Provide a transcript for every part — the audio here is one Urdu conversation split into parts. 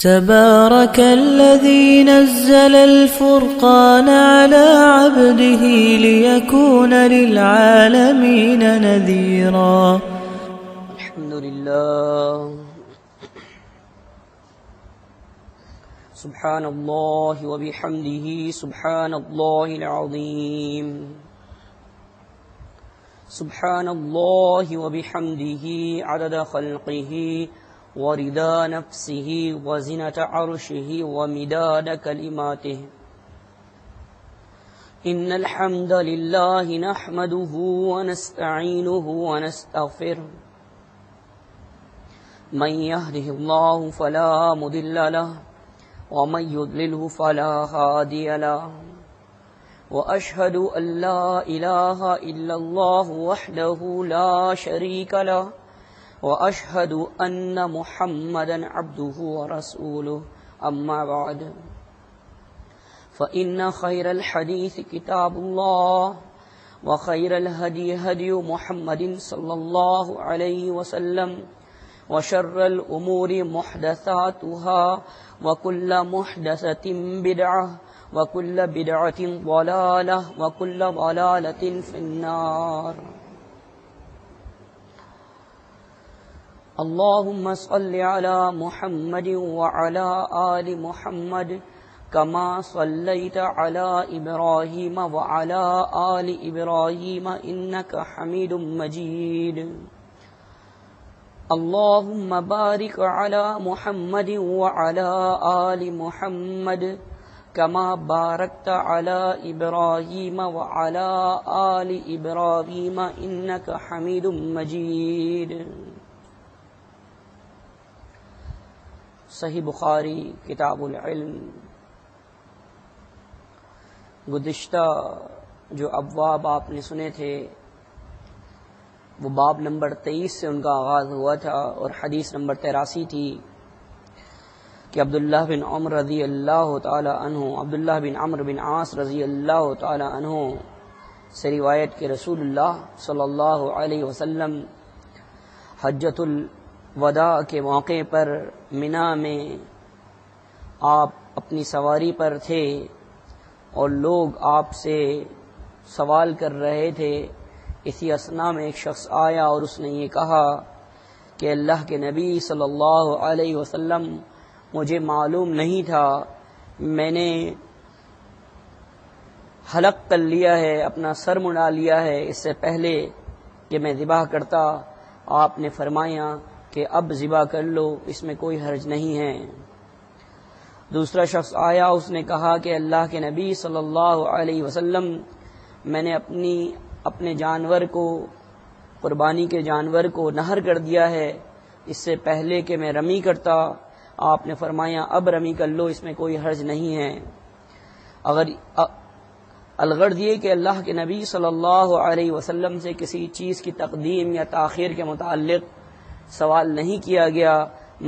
تبارك الذي نزل الفرقان على عبده ليكون للعالمين نذيرا. الحمد لله. سبحان الله وبحمده سبحان الله العظيم. سبحان الله وبحمده عدد خلقه ورضا نفسه وزنة عرشه ومداد كلماته. إن الحمد لله نحمده ونستعينه ونستغفره. من يهده الله فلا مضل له ومن يضلله فلا هادي له. وأشهد أن لا إله إلا الله وحده لا شريك له وأشهد أن محمدا عبده ورسوله. أما بعد فإن خير الحديث كتاب الله وخير الهدي هدي محمد صلى الله عليه وسلم وشر الأمور محدثاتها وكل محدثة بدعة وكل بدعة ضلالة وكل ضلالة في النار. اللهم صل على محمد وعلى آل محمد كما صليت على إبراهيم وعلى آل إبراهيم إنك حميد مجيد. اللهم بارك على محمد وعلى آل محمد كما باركت على إبراهيم وعلى آل إبراهيم إنك حميد مجيد. صحیح بخاری کتاب العلم. گزشتہ جو ابواب آپ نے سنے تھے وہ باب نمبر 23 سے ان کا آغاز ہوا تھا اور حدیث نمبر 83 تھی کہ عبداللہ بن عمر رضی اللہ تعالی عنہ عبداللہ بن عمرو بن عاص رضی اللہ تعالی عنہ سے روایت کہ رسول اللہ صلی اللہ علیہ وسلم حجۃ الوداع کے موقع پر منا میں آپ اپنی سواری پر تھے اور لوگ آپ سے سوال کر رہے تھے. اسی اثنا میں ایک شخص آیا اور اس نے یہ کہا کہ اللہ کے نبی صلی اللہ علیہ وسلم مجھے معلوم نہیں تھا، میں نے حلق کر لیا ہے، اپنا سر مڑا لیا ہے اس سے پہلے کہ میں ذبح کرتا. آپ نے فرمایا کہ اب ذبح کر لو، اس میں کوئی حرج نہیں ہے. دوسرا شخص آیا، اس نے کہا کہ اللہ کے نبی صلی اللہ علیہ وسلم میں نے اپنے جانور کو، قربانی کے جانور کو نہر کر دیا ہے اس سے پہلے کہ میں رمی کرتا. آپ نے فرمایا اب رمی کر لو، اس میں کوئی حرج نہیں ہے. اگر الغرض یہ کہ اللہ کے نبی صلی اللہ علیہ وسلم سے کسی چیز کی تقدیم یا تاخیر کے متعلق سوال نہیں کیا گیا،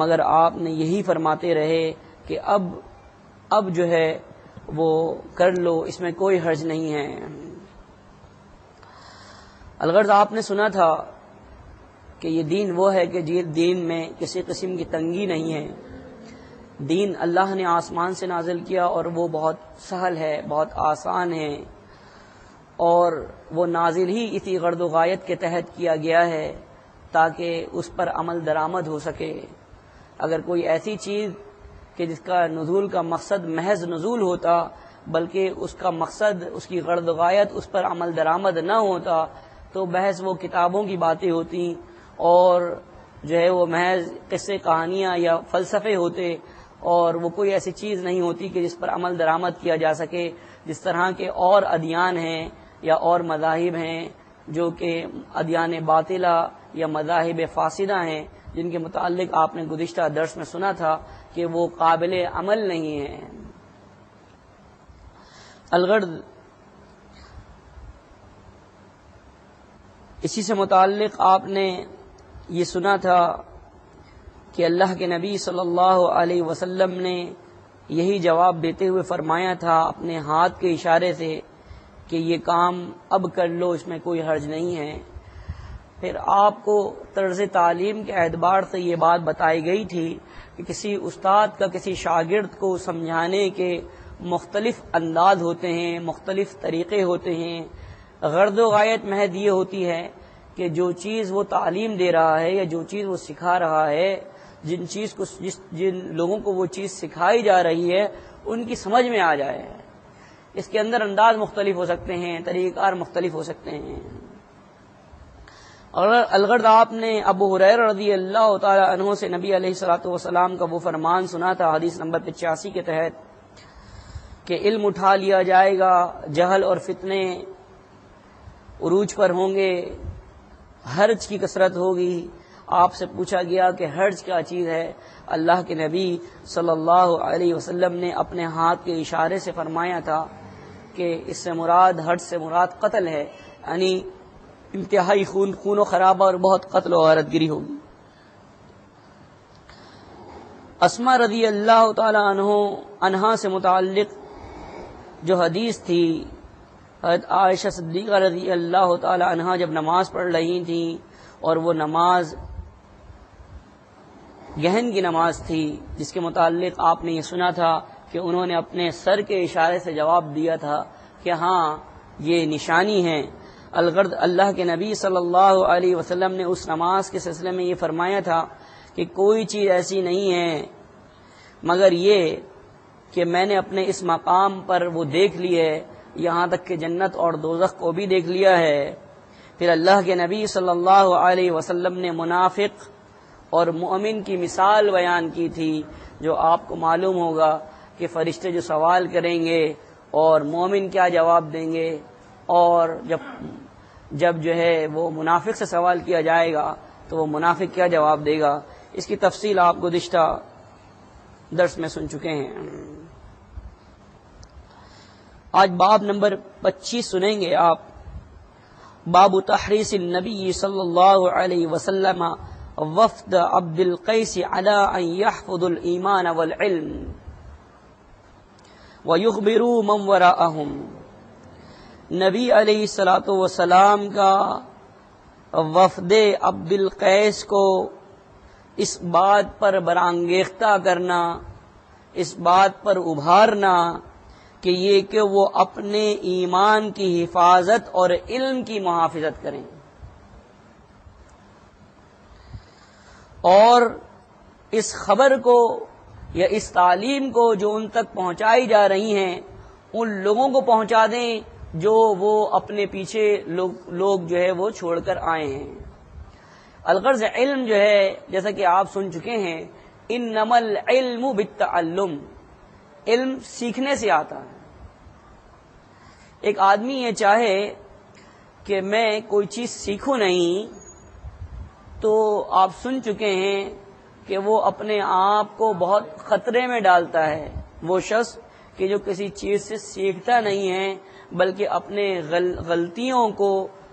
مگر آپ نے یہی فرماتے رہے کہ اب جو ہے وہ کر لو، اس میں کوئی حرج نہیں ہے. الغرض آپ نے سنا تھا کہ یہ دین وہ ہے کہ دین میں کسی قسم کی تنگی نہیں ہے. دین اللہ نے آسمان سے نازل کیا اور وہ بہت سہل ہے، بہت آسان ہے، اور وہ نازل ہی اسی غرض و غایت کے تحت کیا گیا ہے تاکہ اس پر عمل درآمد ہو سکے. اگر کوئی ایسی چیز کہ جس کا نزول کا مقصد محض نزول ہوتا، بلکہ اس کا مقصد، اس کی غرض و غایت اس پر عمل درآمد نہ ہوتا، تو بحث وہ کتابوں کی باتیں ہوتی اور جو ہے وہ محض قصے کہانیاں یا فلسفے ہوتے، اور وہ کوئی ایسی چیز نہیں ہوتی کہ جس پر عمل درآمد کیا جا سکے. جس طرح کے اور ادیان ہیں یا اور مذاہب ہیں جو کہ ادیان باطلہ یا مذاہب فاسدہ ہیں، جن کے متعلق آپ نے گزشتہ درس میں سنا تھا کہ وہ قابل عمل نہیں ہیں. الغرض اسی سے متعلق آپ نے یہ سنا تھا کہ اللہ کے نبی صلی اللہ علیہ وسلم نے یہی جواب دیتے ہوئے فرمایا تھا اپنے ہاتھ کے اشارے سے کہ یہ کام اب کر لو، اس میں کوئی حرج نہیں ہے. پھر آپ کو طرز تعلیم کے اعتبار سے یہ بات بتائی گئی تھی کہ کسی استاد کا کسی شاگرد کو سمجھانے کے مختلف انداز ہوتے ہیں، مختلف طریقے ہوتے ہیں. غرض و غایت محض یہ ہوتی ہے کہ جو چیز وہ تعلیم دے رہا ہے یا جو چیز وہ سکھا رہا ہے، جن لوگوں کو وہ چیز سکھائی جا رہی ہے ان کی سمجھ میں آ جائے. اس کے اندر انداز مختلف ہو سکتے ہیں، طریقہ کار مختلف ہو سکتے ہیں. اور الغرض آپ نے ابو ہریرہ رضی اللہ تعالی عنہ سے نبی علیہ الصلوۃ والسلام کا وہ فرمان سنا تھا حدیث نمبر 85 کے تحت کہ علم اٹھا لیا جائے گا، جہل اور فتنے عروج پر ہوں گے، حرج کی کثرت ہوگی. آپ سے پوچھا گیا کہ حرج کیا چیز ہے؟ اللہ کے نبی صلی اللہ علیہ وسلم نے اپنے ہاتھ کے اشارے سے فرمایا تھا کہ اس سے مراد، حرج سے مراد قتل ہے، یعنی انتہائی خون و خرابہ اور بہت قتل و غارت گری ہوگی. اسماء رضی اللہ تعالی عنہا سے متعلق جو حدیث تھی، حضرت عائشہ صدیقہ رضی اللہ تعالی عنہا جب نماز پڑھ رہی تھیں اور وہ نماز گہن کی نماز تھی جس کے متعلق آپ نے یہ سنا تھا کہ انہوں نے اپنے سر کے اشارے سے جواب دیا تھا کہ ہاں یہ نشانی ہے. الغرض اللہ کے نبی صلی اللہ علیہ وسلم نے اس نماز کے سلسلے میں یہ فرمایا تھا کہ کوئی چیز ایسی نہیں ہے مگر یہ کہ میں نے اپنے اس مقام پر وہ دیکھ لی ہے، یہاں تک کہ جنت اور دوزخ کو بھی دیکھ لیا ہے. پھر اللہ کے نبی صلی اللہ علیہ وسلم نے منافق اور مومن کی مثال بیان کی تھی، جو آپ کو معلوم ہوگا کہ فرشتے جو سوال کریں گے اور مومن کیا جواب دیں گے، اور جب جو ہے وہ منافق سے سوال کیا جائے گا تو وہ منافق کیا جواب دے گا. اس کی تفصیل آپ گزشتہ درس میں سن چکے ہیں. آج باب نمبر 25 سنیں گے آپ. باب تحریص النبی صلی اللہ علیہ وسلم وفد عبد القیس علی ان یحفظ الایمان والعلم ویخبروا من وراءہم. نبی علیہ الصلوۃ والسلام کا وفد عبد القیس کو اس بات پر برانگیختہ کرنا، اس بات پر ابھارنا کہ یہ کہ وہ اپنے ایمان کی حفاظت اور علم کی محافظت کریں، اور اس خبر کو یا اس تعلیم کو جو ان تک پہنچائی جا رہی ہیں ان لوگوں کو پہنچا دیں جو وہ اپنے پیچھے لوگ جو ہے وہ چھوڑ کر آئے ہیں. الغرض علم جو ہے جیسا کہ آپ سن چکے ہیں، انما العلم بالتعلم، علم سیکھنے سے آتا ہے. ایک آدمی یہ چاہے کہ میں کوئی چیز سیکھوں نہیں تو آپ سن چکے ہیں کہ وہ اپنے آپ کو بہت خطرے میں ڈالتا ہے. وہ شخص کہ جو کسی چیز سے سیکھتا نہیں ہے بلکہ اپنے غلطیوں کو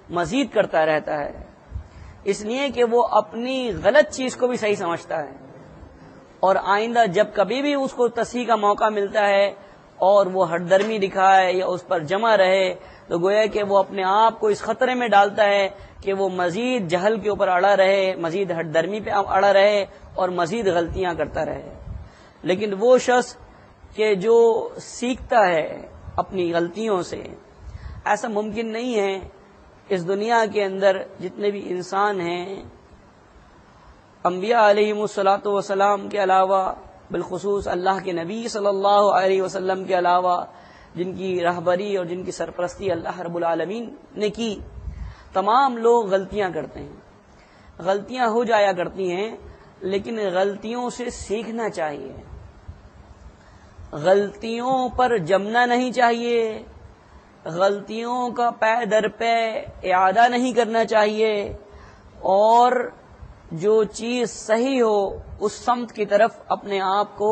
مزید کرتا رہتا ہے، اس لیے کہ وہ اپنی غلط چیز کو بھی صحیح سمجھتا ہے، اور آئندہ جب کبھی بھی اس کو تصحیح کا موقع ملتا ہے اور وہ ہٹ درمی دکھائے یا اس پر جمع رہے تو گویا کہ وہ اپنے آپ کو اس خطرے میں ڈالتا ہے کہ وہ مزید جہل کے اوپر اڑا رہے، مزید ہٹ درمی پہ اڑا رہے اور مزید غلطیاں کرتا رہے. لیکن وہ شخص کہ جو سیکھتا ہے اپنی غلطیوں سے، ایسا ممکن نہیں ہے. اس دنیا کے اندر جتنے بھی انسان ہیں، انبیاء علیہم الصلوۃ والسلام کے علاوہ، بالخصوص اللہ کے نبی صلی اللہ علیہ وسلم کے علاوہ، جن کی رہبری اور جن کی سرپرستی اللہ رب العالمین نے کی، تمام لوگ غلطیاں کرتے ہیں. غلطیاں ہو جایا کرتی ہیں لیکن غلطیوں سے سیکھنا چاہیے، غلطیوں پر جمنا نہیں چاہیے، غلطیوں کا پے در پے اعادہ نہیں کرنا چاہیے، اور جو چیز صحیح ہو اس سمت کی طرف اپنے آپ کو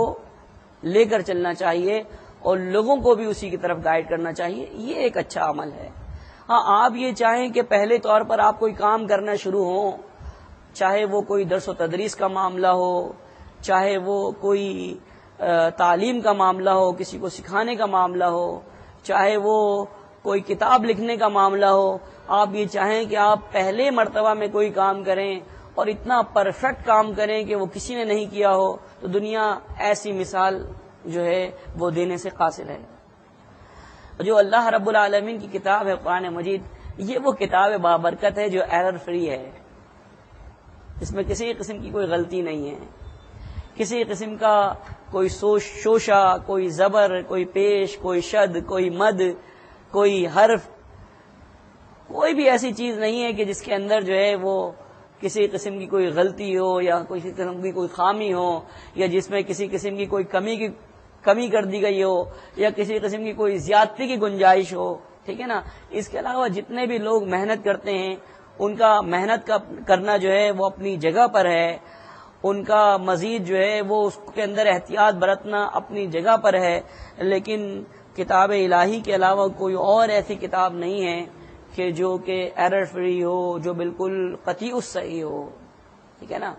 لے کر چلنا چاہیے اور لوگوں کو بھی اسی کی طرف گائیڈ کرنا چاہیے. یہ ایک اچھا عمل ہے. ہاں، آپ یہ چاہیں کہ پہلے طور پر آپ کوئی کام کرنا شروع ہوں، چاہے وہ کوئی درس و تدریس کا معاملہ ہو، چاہے وہ کوئی تعلیم کا معاملہ ہو، کسی کو سکھانے کا معاملہ ہو، چاہے وہ کوئی کتاب لکھنے کا معاملہ ہو، آپ یہ چاہیں کہ آپ پہلے مرتبہ میں کوئی کام کریں اور اتنا پرفیکٹ کام کریں کہ وہ کسی نے نہیں کیا ہو، تو دنیا ایسی مثال جو ہے وہ دینے سے قاصر ہے۔ جو اللہ رب العالمین کی کتاب ہے قرآن مجید، یہ وہ کتاب بابرکت ہے جو ایرر فری ہے، اس میں کسی قسم کی کوئی غلطی نہیں ہے، کسی قسم کا کوئی شوشہ، کوئی زبر، کوئی پیش، کوئی شد، کوئی مد، کوئی حرف، کوئی بھی ایسی چیز نہیں ہے کہ جس کے اندر جو ہے وہ کسی قسم کی کوئی غلطی ہو یا کسی قسم کی کوئی خامی ہو، یا جس میں کسی قسم کی کوئی کمی کر دی گئی ہو، یا کسی قسم کی کوئی زیادتی کی گنجائش ہو، ٹھیک ہے نا۔ اس کے علاوہ جتنے بھی لوگ محنت کرتے ہیں ان کا محنت کا کرنا جو ہے وہ اپنی جگہ پر ہے، ان کا مزید جو ہے وہ اس کے اندر احتیاط برتنا اپنی جگہ پر ہے، لیکن کتاب الہی کے علاوہ کوئی اور ایسی کتاب نہیں ہے کہ جو کہ ایرر فری ہو، جو بالکل قطعی الصحیح ہو، ٹھیک ہے نا۔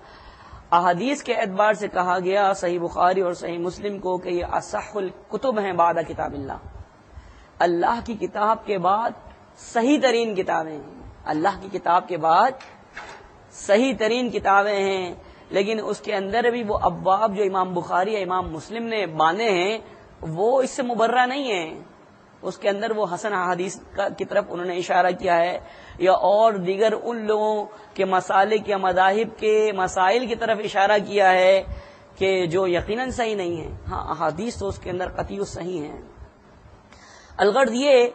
احادیث کے اعتبار سے کہا گیا صحیح بخاری اور صحیح مسلم کو کہ یہ اصح الکتب ہیں بعد کتاب اللہ، اللہ کی کتاب کے بعد صحیح ترین کتابیں ہیں، اللہ کی کتاب کے بعد صحیح ترین کتابیں ہیں، لیکن اس کے اندر بھی وہ ابواب جو امام بخاری یا امام مسلم نے باندھے ہیں وہ اس سے مبرہ نہیں ہیں، اس کے اندر وہ حسن احادیث کی طرف انہوں نے اشارہ کیا ہے، یا اور دیگر ان لوگوں کے مسالک یا مذاہب کے مسائل کی طرف اشارہ کیا ہے کہ جو یقیناً صحیح نہیں ہیں۔ ہاں احادیث تو اس کے اندر قطعی صحیح ہیں۔ الغرض یہ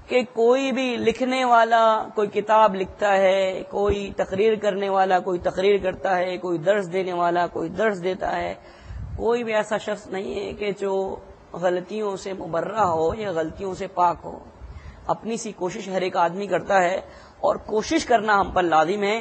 کہ کوئی بھی لکھنے والا کوئی کتاب لکھتا ہے، کوئی تقریر کرنے والا کوئی تقریر کرتا ہے، کوئی درس دینے والا کوئی درس دیتا ہے، کوئی بھی ایسا شخص نہیں ہے کہ جو غلطیوں سے مبرہ ہو یا غلطیوں سے پاک ہو۔ اپنی سی کوشش ہر ایک آدمی کرتا ہے، اور کوشش کرنا ہم پر لازم ہے،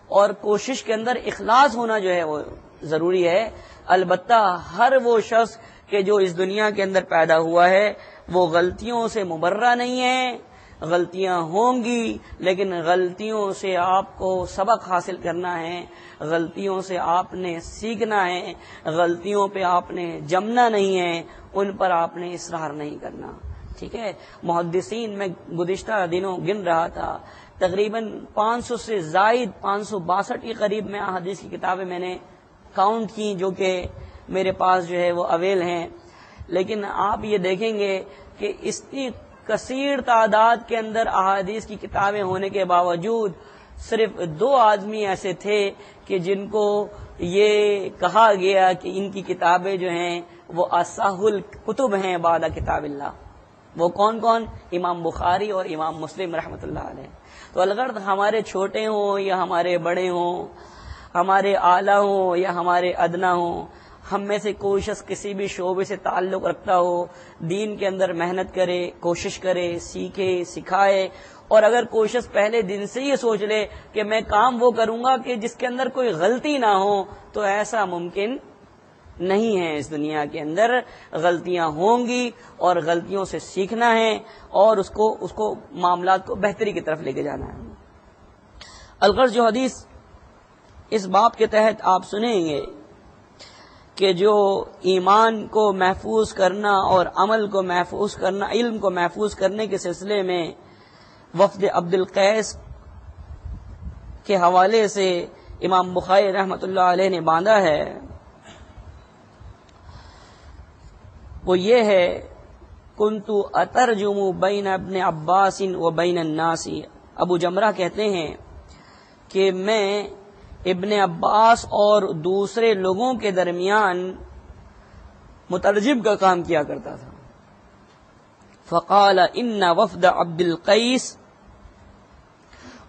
اور کوشش کے اندر اخلاص ہونا جو ہے وہ ضروری ہے۔ البتہ ہر وہ شخص کہ جو اس دنیا کے اندر پیدا ہوا ہے وہ غلطیوں سے مبرہ نہیں ہے، غلطیاں ہوں گی، لیکن غلطیوں سے آپ کو سبق حاصل کرنا ہے، غلطیوں سے آپ نے سیکھنا ہے، غلطیوں پہ آپ نے جمنا نہیں ہے، ان پر آپ نے اصرار نہیں کرنا، ٹھیک ہے۔ محدثین میں گزشتہ دنوں گن رہا تھا، تقریباً 500 سے زائد 562 کے قریب میں احادیث کی کتابیں میں نے کاؤنٹ کی جو کہ میرے پاس جو ہے وہ اویل ہیں، لیکن آپ یہ دیکھیں گے کہ اتنی کثیر تعداد کے اندر احادیث کی کتابیں ہونے کے باوجود صرف 2 آدمی ایسے تھے کہ جن کو یہ کہا گیا کہ ان کی کتابیں جو ہیں وہ اصح الکتب ہیں بعد کتاب اللہ۔ وہ کون کون؟ امام بخاری اور امام مسلم رحمۃ اللہ علیہ۔ تو الغرض ہمارے چھوٹے ہوں یا ہمارے بڑے ہوں، ہمارے اعلیٰ ہوں یا ہمارے ادنا ہوں، ہم میں سے کوئی شخص کسی بھی شعبے سے تعلق رکھتا ہو، دین کے اندر محنت کرے، کوشش کرے، سیکھے، سکھائے، اور اگر کوئی شخص پہلے دن سے یہ سوچ لے کہ میں کام وہ کروں گا کہ جس کے اندر کوئی غلطی نہ ہو، تو ایسا ممکن نہیں ہے۔ اس دنیا کے اندر غلطیاں ہوں گی، اور غلطیوں سے سیکھنا ہے، اور اس کو معاملات کو بہتری کی طرف لے کے جانا ہے۔ الغرض جو حدیث اس باب کے تحت آپ سنیں گے کہ جو ایمان کو محفوظ کرنا اور عمل کو محفوظ کرنا، علم کو محفوظ کرنے کے سلسلے میں وفد عبد القیس کے حوالے سے امام بخاری رحمۃ اللہ علیہ نے باندھا ہے، وہ یہ ہے کنت اترجم بین ابن عباس و بین الناس۔ ابو جمرہ کہتے ہیں کہ میں ابن عباس اور دوسرے لوگوں کے درمیان مترجم کا کام کیا کرتا تھا۔ فقال ان وفد عبد القیس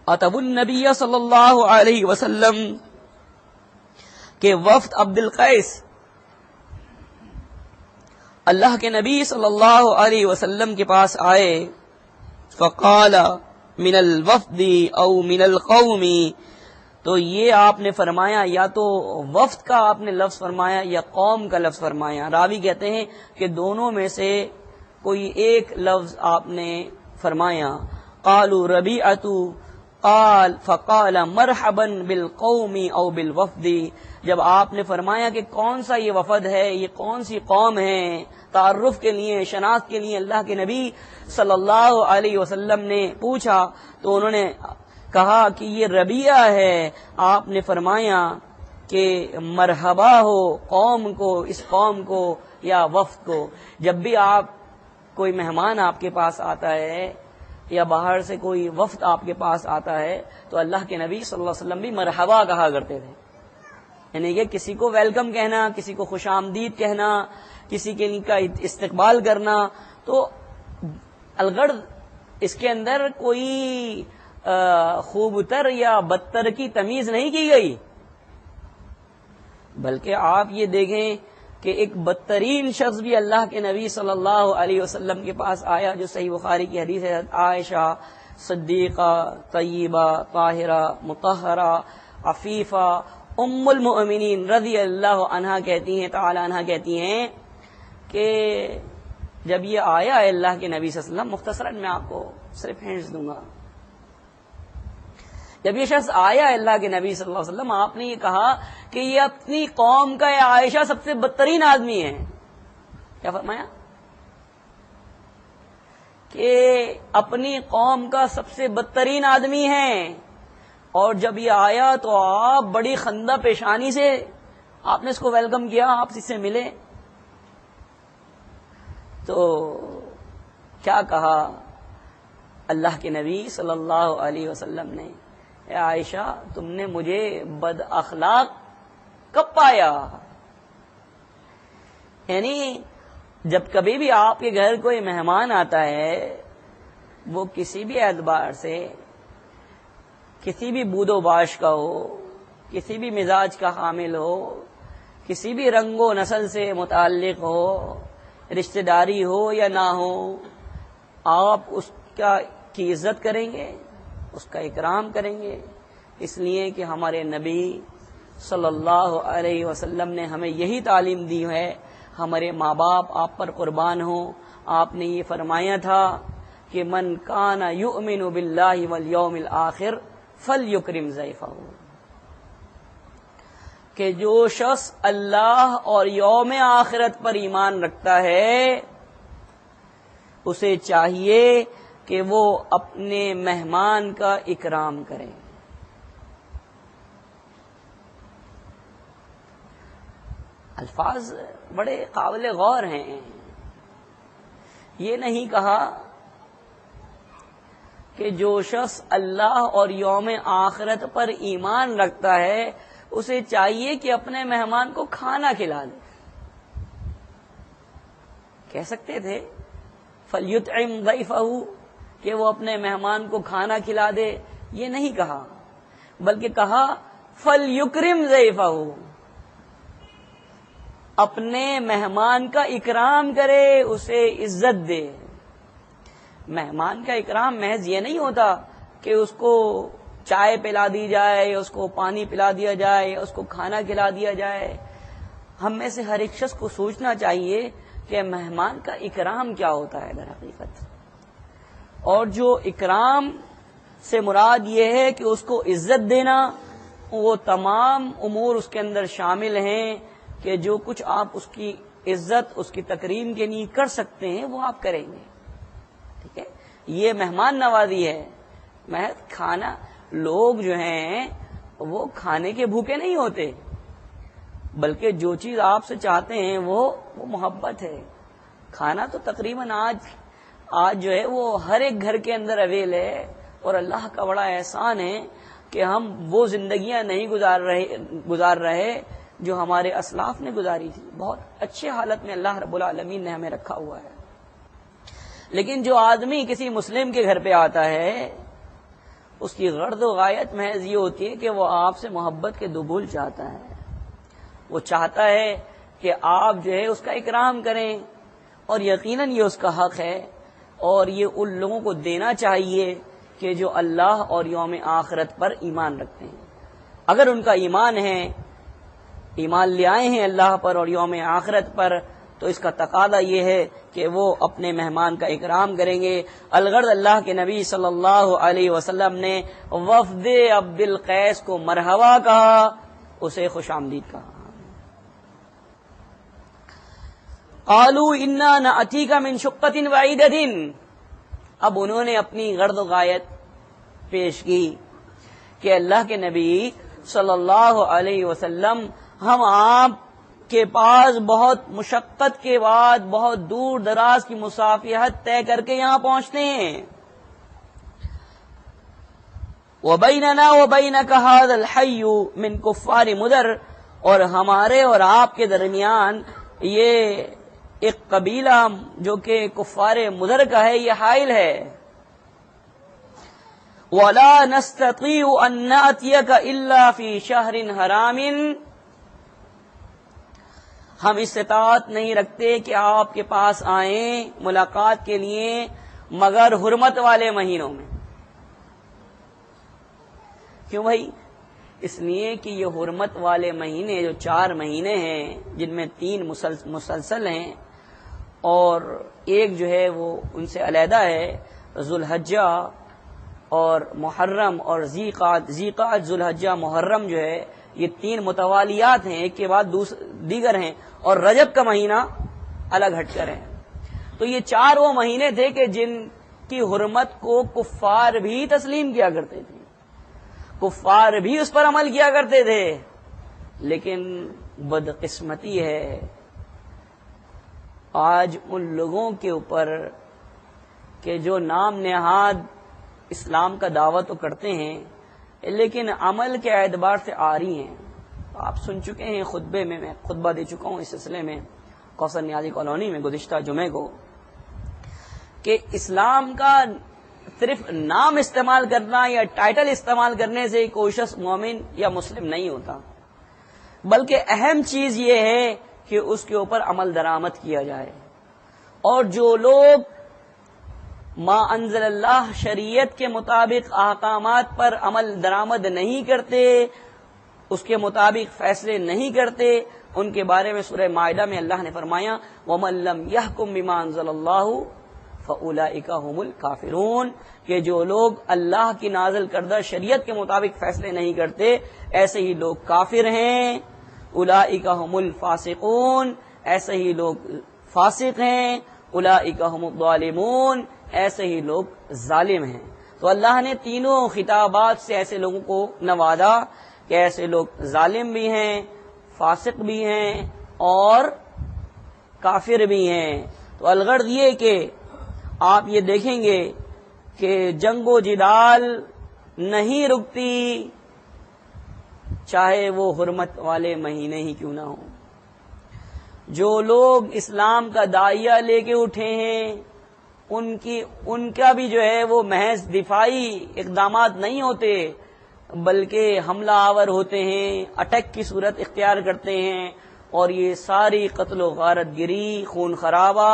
اتوا النبی صلی اللہ علیہ وسلم، کہ وفد عبد القیس اللہ کے نبی صلی اللہ علیہ وسلم کے پاس آئے۔ فقال من الوفد او من القوم، تو یہ آپ نے فرمایا یا تو وفد کا آپ نے لفظ فرمایا یا قوم کا لفظ فرمایا۔ راوی کہتے ہیں کہ دونوں میں سے کوئی ایک لفظ آپ نے فرمایا۔ قالوا ربیعۃ، فقال مرحبا بالقوم او بالوفد، جب آپ نے فرمایا کہ کون سا یہ وفد ہے، یہ کون سی قوم ہے، تعارف کے لیے، شناخت کے لیے اللہ کے نبی صلی اللہ علیہ وسلم نے پوچھا تو انہوں نے کہا کہ یہ ربیعہ ہے. آپ نے فرمایا کہ مرحبا ہو قوم کو، اس قوم کو یا وفد کو. جب بھی آپ کوئی مہمان آپ کے پاس آتا ہے یا باہر سے کوئی وفد آپ کے پاس آتا ہے تو اللہ کے نبی صلی اللہ علیہ وسلم بھی مرحبا کہا کرتے تھے. یعنی کہ کسی کو ویلکم کہنا، کسی کو خوش آمدید کہنا، کسی کے کا استقبال کرنا. تو الغرض اس کے اندر کوئی خوبتر یا بدتر کی تمیز نہیں کی گئی، بلکہ آپ یہ دیکھیں کہ ایک بدترین شخص بھی اللہ کے نبی صلی اللہ علیہ وسلم کے پاس آیا، جو صحیح بخاری کی حدیث ہے. عائشہ صدیقہ طیبہ طاہرہ مطہرہ عفیفہ ام المؤمنین رضی اللہ عنہا کہتی ہیں، تعالی عنہا کہتی ہیں کہ جب یہ آیا ہے اللہ کے نبی صلی اللہ علیہ وسلم، مختصراً میں آپ کو صرف ہنٹس دوں گا، جب یہ شخص آیا اللہ کے نبی صلی اللہ علیہ وسلم، آپ نے یہ کہا کہ یہ اپنی قوم کا عائشہ سب سے بدترین آدمی ہے. کیا فرمایا؟ کہ اپنی قوم کا سب سے بدترین آدمی ہے. اور جب یہ آیا تو آپ بڑی خندہ پیشانی سے آپ نے اس کو ویلکم کیا، آپ اس سے ملے. تو کیا کہا اللہ کے نبی صلی اللہ علیہ وسلم نے؟ اے عائشہ، تم نے مجھے بد اخلاق کب پایا؟ یعنی جب کبھی بھی آپ کے گھر کوئی مہمان آتا ہے، وہ کسی بھی اعتبار سے، کسی بھی بود و باش کا ہو، کسی بھی مزاج کا حامل ہو، کسی بھی رنگ و نسل سے متعلق ہو، رشتہ داری ہو یا نہ ہو، آپ اس کی عزت کریں گے، اس کا اکرام کریں گے. اس لیے کہ ہمارے نبی صلی اللہ علیہ وسلم نے ہمیں یہی تعلیم دی ہے. ہمارے ماں باپ آپ پر قربان ہوں. آپ نے یہ فرمایا تھا کہ من کان یؤمن باللہ والیوم الآخر فلیکرم ضیفہ، کہ جو شخص اللہ اور یوم آخرت پر ایمان رکھتا ہے اسے چاہیے کہ وہ اپنے مہمان کا اکرام کرے. الفاظ بڑے قابل غور ہیں. یہ نہیں کہا کہ جو شخص اللہ اور یوم آخرت پر ایمان رکھتا ہے اسے چاہیے کہ اپنے مہمان کو کھانا کھلا دے. کہہ سکتے تھے فَلْيُطْعِمْ ضَيْفَهُ، کہ وہ اپنے مہمان کو کھانا کھلا دے. یہ نہیں کہا، بلکہ کہا فَلْيُكْرِمْ ضَيْفَهُ، اپنے مہمان کا اکرام کرے، اسے عزت دے. مہمان کا اکرام محض یہ نہیں ہوتا کہ اس کو چائے پلا دی جائے، اس کو پانی پلا دیا جائے، اس کو کھانا کھلا دیا جائے. ہم میں سے ہر ایک شخص کو سوچنا چاہیے کہ مہمان کا اکرام کیا ہوتا ہے در حقیقت. اور جو اکرام سے مراد یہ ہے کہ اس کو عزت دینا، وہ تمام امور اس کے اندر شامل ہیں کہ جو کچھ آپ اس کی عزت، اس کی تکریم کے لیے کر سکتے ہیں وہ آپ کریں گے. ٹھیک ہے، یہ مہمان نوازی ہے. محض کھانا، لوگ جو ہیں وہ کھانے کے بھوکے نہیں ہوتے، بلکہ جو چیز آپ سے چاہتے ہیں وہ محبت ہے. کھانا تو تقریباً آج جو ہے وہ ہر ایک گھر کے اندر اویل ہے. اور اللہ کا بڑا احسان ہے کہ ہم وہ زندگیاں نہیں گزار رہے جو ہمارے اسلاف نے گزاری تھی. بہت اچھے حالت میں اللہ رب العالمین نے ہمیں رکھا ہوا ہے. لیکن جو آدمی کسی مسلم کے گھر پہ آتا ہے اس کی غرض و غایت محض یہ ہوتی ہے کہ وہ آپ سے محبت کے دبول چاہتا ہے. وہ چاہتا ہے کہ آپ جو ہے اس کا اکرام کریں، اور یقیناً یہ اس کا حق ہے، اور یہ ان لوگوں کو دینا چاہیے کہ جو اللہ اور یوم آخرت پر ایمان رکھتے ہیں. اگر ان کا ایمان ہے، ایمان لے آئے ہیں اللہ پر اور یوم آخرت پر، تو اس کا تقاضا یہ ہے کہ وہ اپنے مہمان کا اکرام کریں گے۔ الغرض اللہ کے نبی صلی اللہ علیہ وسلم نے وفد عبد القیس کو مرحبا کہا، اسے خوش آمدید کہا۔ قالوا انا ناتیک من شقۃ بعیدۃ، اب انہوں نے اپنی غرض و غایت پیش کی کہ اللہ کے نبی صلی اللہ علیہ وسلم ہم آپ کے پاس بہت مشقت کے بعد بہت دور دراز کی مسافرت طے کر کے یہاں پہنچتے ہیں۔ وبیننا وبینک ھذا الحی من کفار مدر، اور ہمارے اور آپ کے درمیان یہ ایک قبیلہ جو کہ کفار مدر کا ہے یہ حائل ہے۔ وَلَا نَسْتَطِيعُ أَن نَّأْتِيَكَ إِلَّا فِي شَهْرٍ حَرَامٍ، ہم استطاعت نہیں رکھتے کہ آپ کے پاس آئیں ملاقات کے لیے مگر حرمت والے مہینوں میں۔ کیوں بھائی؟ اس لیے کہ یہ حرمت والے مہینے جو 4 مہینے ہیں جن میں 3 مسلسل ہیں اور ایک جو ہے وہ ان سے علیحدہ ہے، ذوالحجہ اور محرم اور ذیقعد، ذوالحجہ محرم جو ہے یہ 3 متوالیات ہیں، ایک کے بعد دیگر ہیں، اور رجب کا مہینہ الگ ہٹ کر ہے۔ تو یہ 4 وہ مہینے تھے کہ جن کی حرمت کو کفار بھی تسلیم کیا کرتے تھے، کفار بھی اس پر عمل کیا کرتے تھے، لیکن بدقسمتی ہے آج ان لوگوں کے اوپر کہ جو نام نہاد اسلام کا دعوت تو کرتے ہیں لیکن عمل کے اعتبار سے عاری ہیں۔ آپ سن چکے ہیں خطبے میں خطبہ دے چکا ہوں اس سلسلے میں کوثر نیازی کالونی میں گزشتہ جمعے کو، کہ اسلام کا صرف نام استعمال کرنا یا ٹائٹل استعمال کرنے سے کوئی شخص مومن یا مسلم نہیں ہوتا، بلکہ اہم چیز یہ ہے کہ اس کے اوپر عمل درآمد کیا جائے۔ اور جو لوگ ما انزل اللہ شریعت کے مطابق احکامات پر عمل درآمد نہیں کرتے، اس کے مطابق فیصلے نہیں کرتے، ان کے بارے میں سورہ مائدہ میں اللہ نے فرمایا وَمَن لَّمْ يَحْكُم بِمَا أَنزَلَ اللَّهُ فَأُولَٰئِكَ هُمُ الْكَافِرُونَ، کہ جو لوگ اللہ کی نازل کردہ شریعت کے مطابق فیصلے نہیں کرتے ایسے ہی لوگ کافر ہیں۔ اولئک هم الفاسقون، ایسے ہی لوگ فاسق ہیں۔ اولئک هم الظالمون، ایسے ہی لوگ ظالم ہیں۔ تو اللہ نے تینوں خطابات سے ایسے لوگوں کو نوازا کہ ایسے لوگ ظالم بھی ہیں، فاسق بھی ہیں اور کافر بھی ہیں۔ تو الغرض یہ کہ آپ یہ دیکھیں گے کہ جنگ و جدال نہیں رکتی، چاہے وہ حرمت والے مہینے ہی کیوں نہ ہوں۔ جو لوگ اسلام کا داعیہ لے کے اٹھے ہیں ان کا بھی جو ہے وہ محض دفاعی اقدامات نہیں ہوتے، بلکہ حملہ آور ہوتے ہیں، اٹیک کی صورت اختیار کرتے ہیں، اور یہ ساری قتل و غارت گری خون خرابہ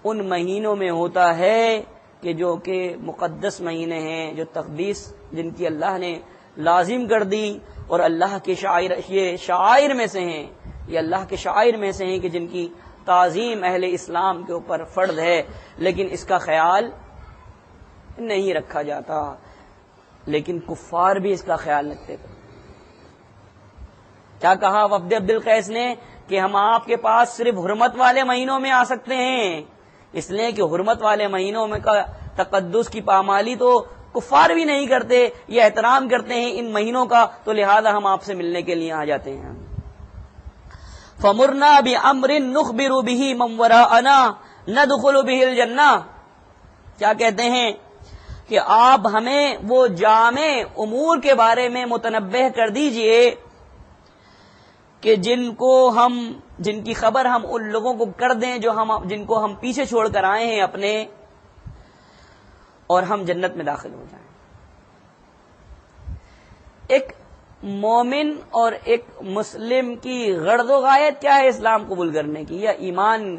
ان مہینوں میں ہوتا ہے کہ جو کہ مقدس مہینے ہیں، جو تقدیس جن کی اللہ نے لازم کر دی، اور اللہ کے شاعر یہ شاعر میں سے ہیں، یہ اللہ کے شاعر میں سے ہیں کہ جن کی تعظیم اہل اسلام کے اوپر فرض ہے، لیکن اس کا خیال نہیں رکھا جاتا۔ لیکن کفار بھی اس کا خیال رکھتے تھے۔ کیا کہا وفد عبد القیس نے کہ ہم آپ کے پاس صرف حرمت والے مہینوں میں آ سکتے ہیں، اس لیے کہ حرمت والے مہینوں میں کا تقدس کی پامالی تو کفار بھی نہیں کرتے، یہ احترام کرتے ہیں ان مہینوں کا، تو لہذا ہم آپ سے ملنے کے لیے آ جاتے ہیں۔ فَمُرْنَا بِأَمْرٍ نُخْبِرُ بِهِ مَنْ وَرَاءَنَا نَدْخُلُ بِهِ الْجَنَّةَ، کیا کہتے ہیں کہ آپ ہمیں وہ جامع امور کے بارے میں متنبہ کر دیجئے کہ جن کی خبر ہم ان لوگوں کو کر دیں جن کو ہم پیچھے چھوڑ کر آئے ہیں اپنے، اور ہم جنت میں داخل ہو جائیں۔ ایک مومن اور ایک مسلم کی غرض و غایت کیا ہے اسلام قبول کرنے کی، یا ایمان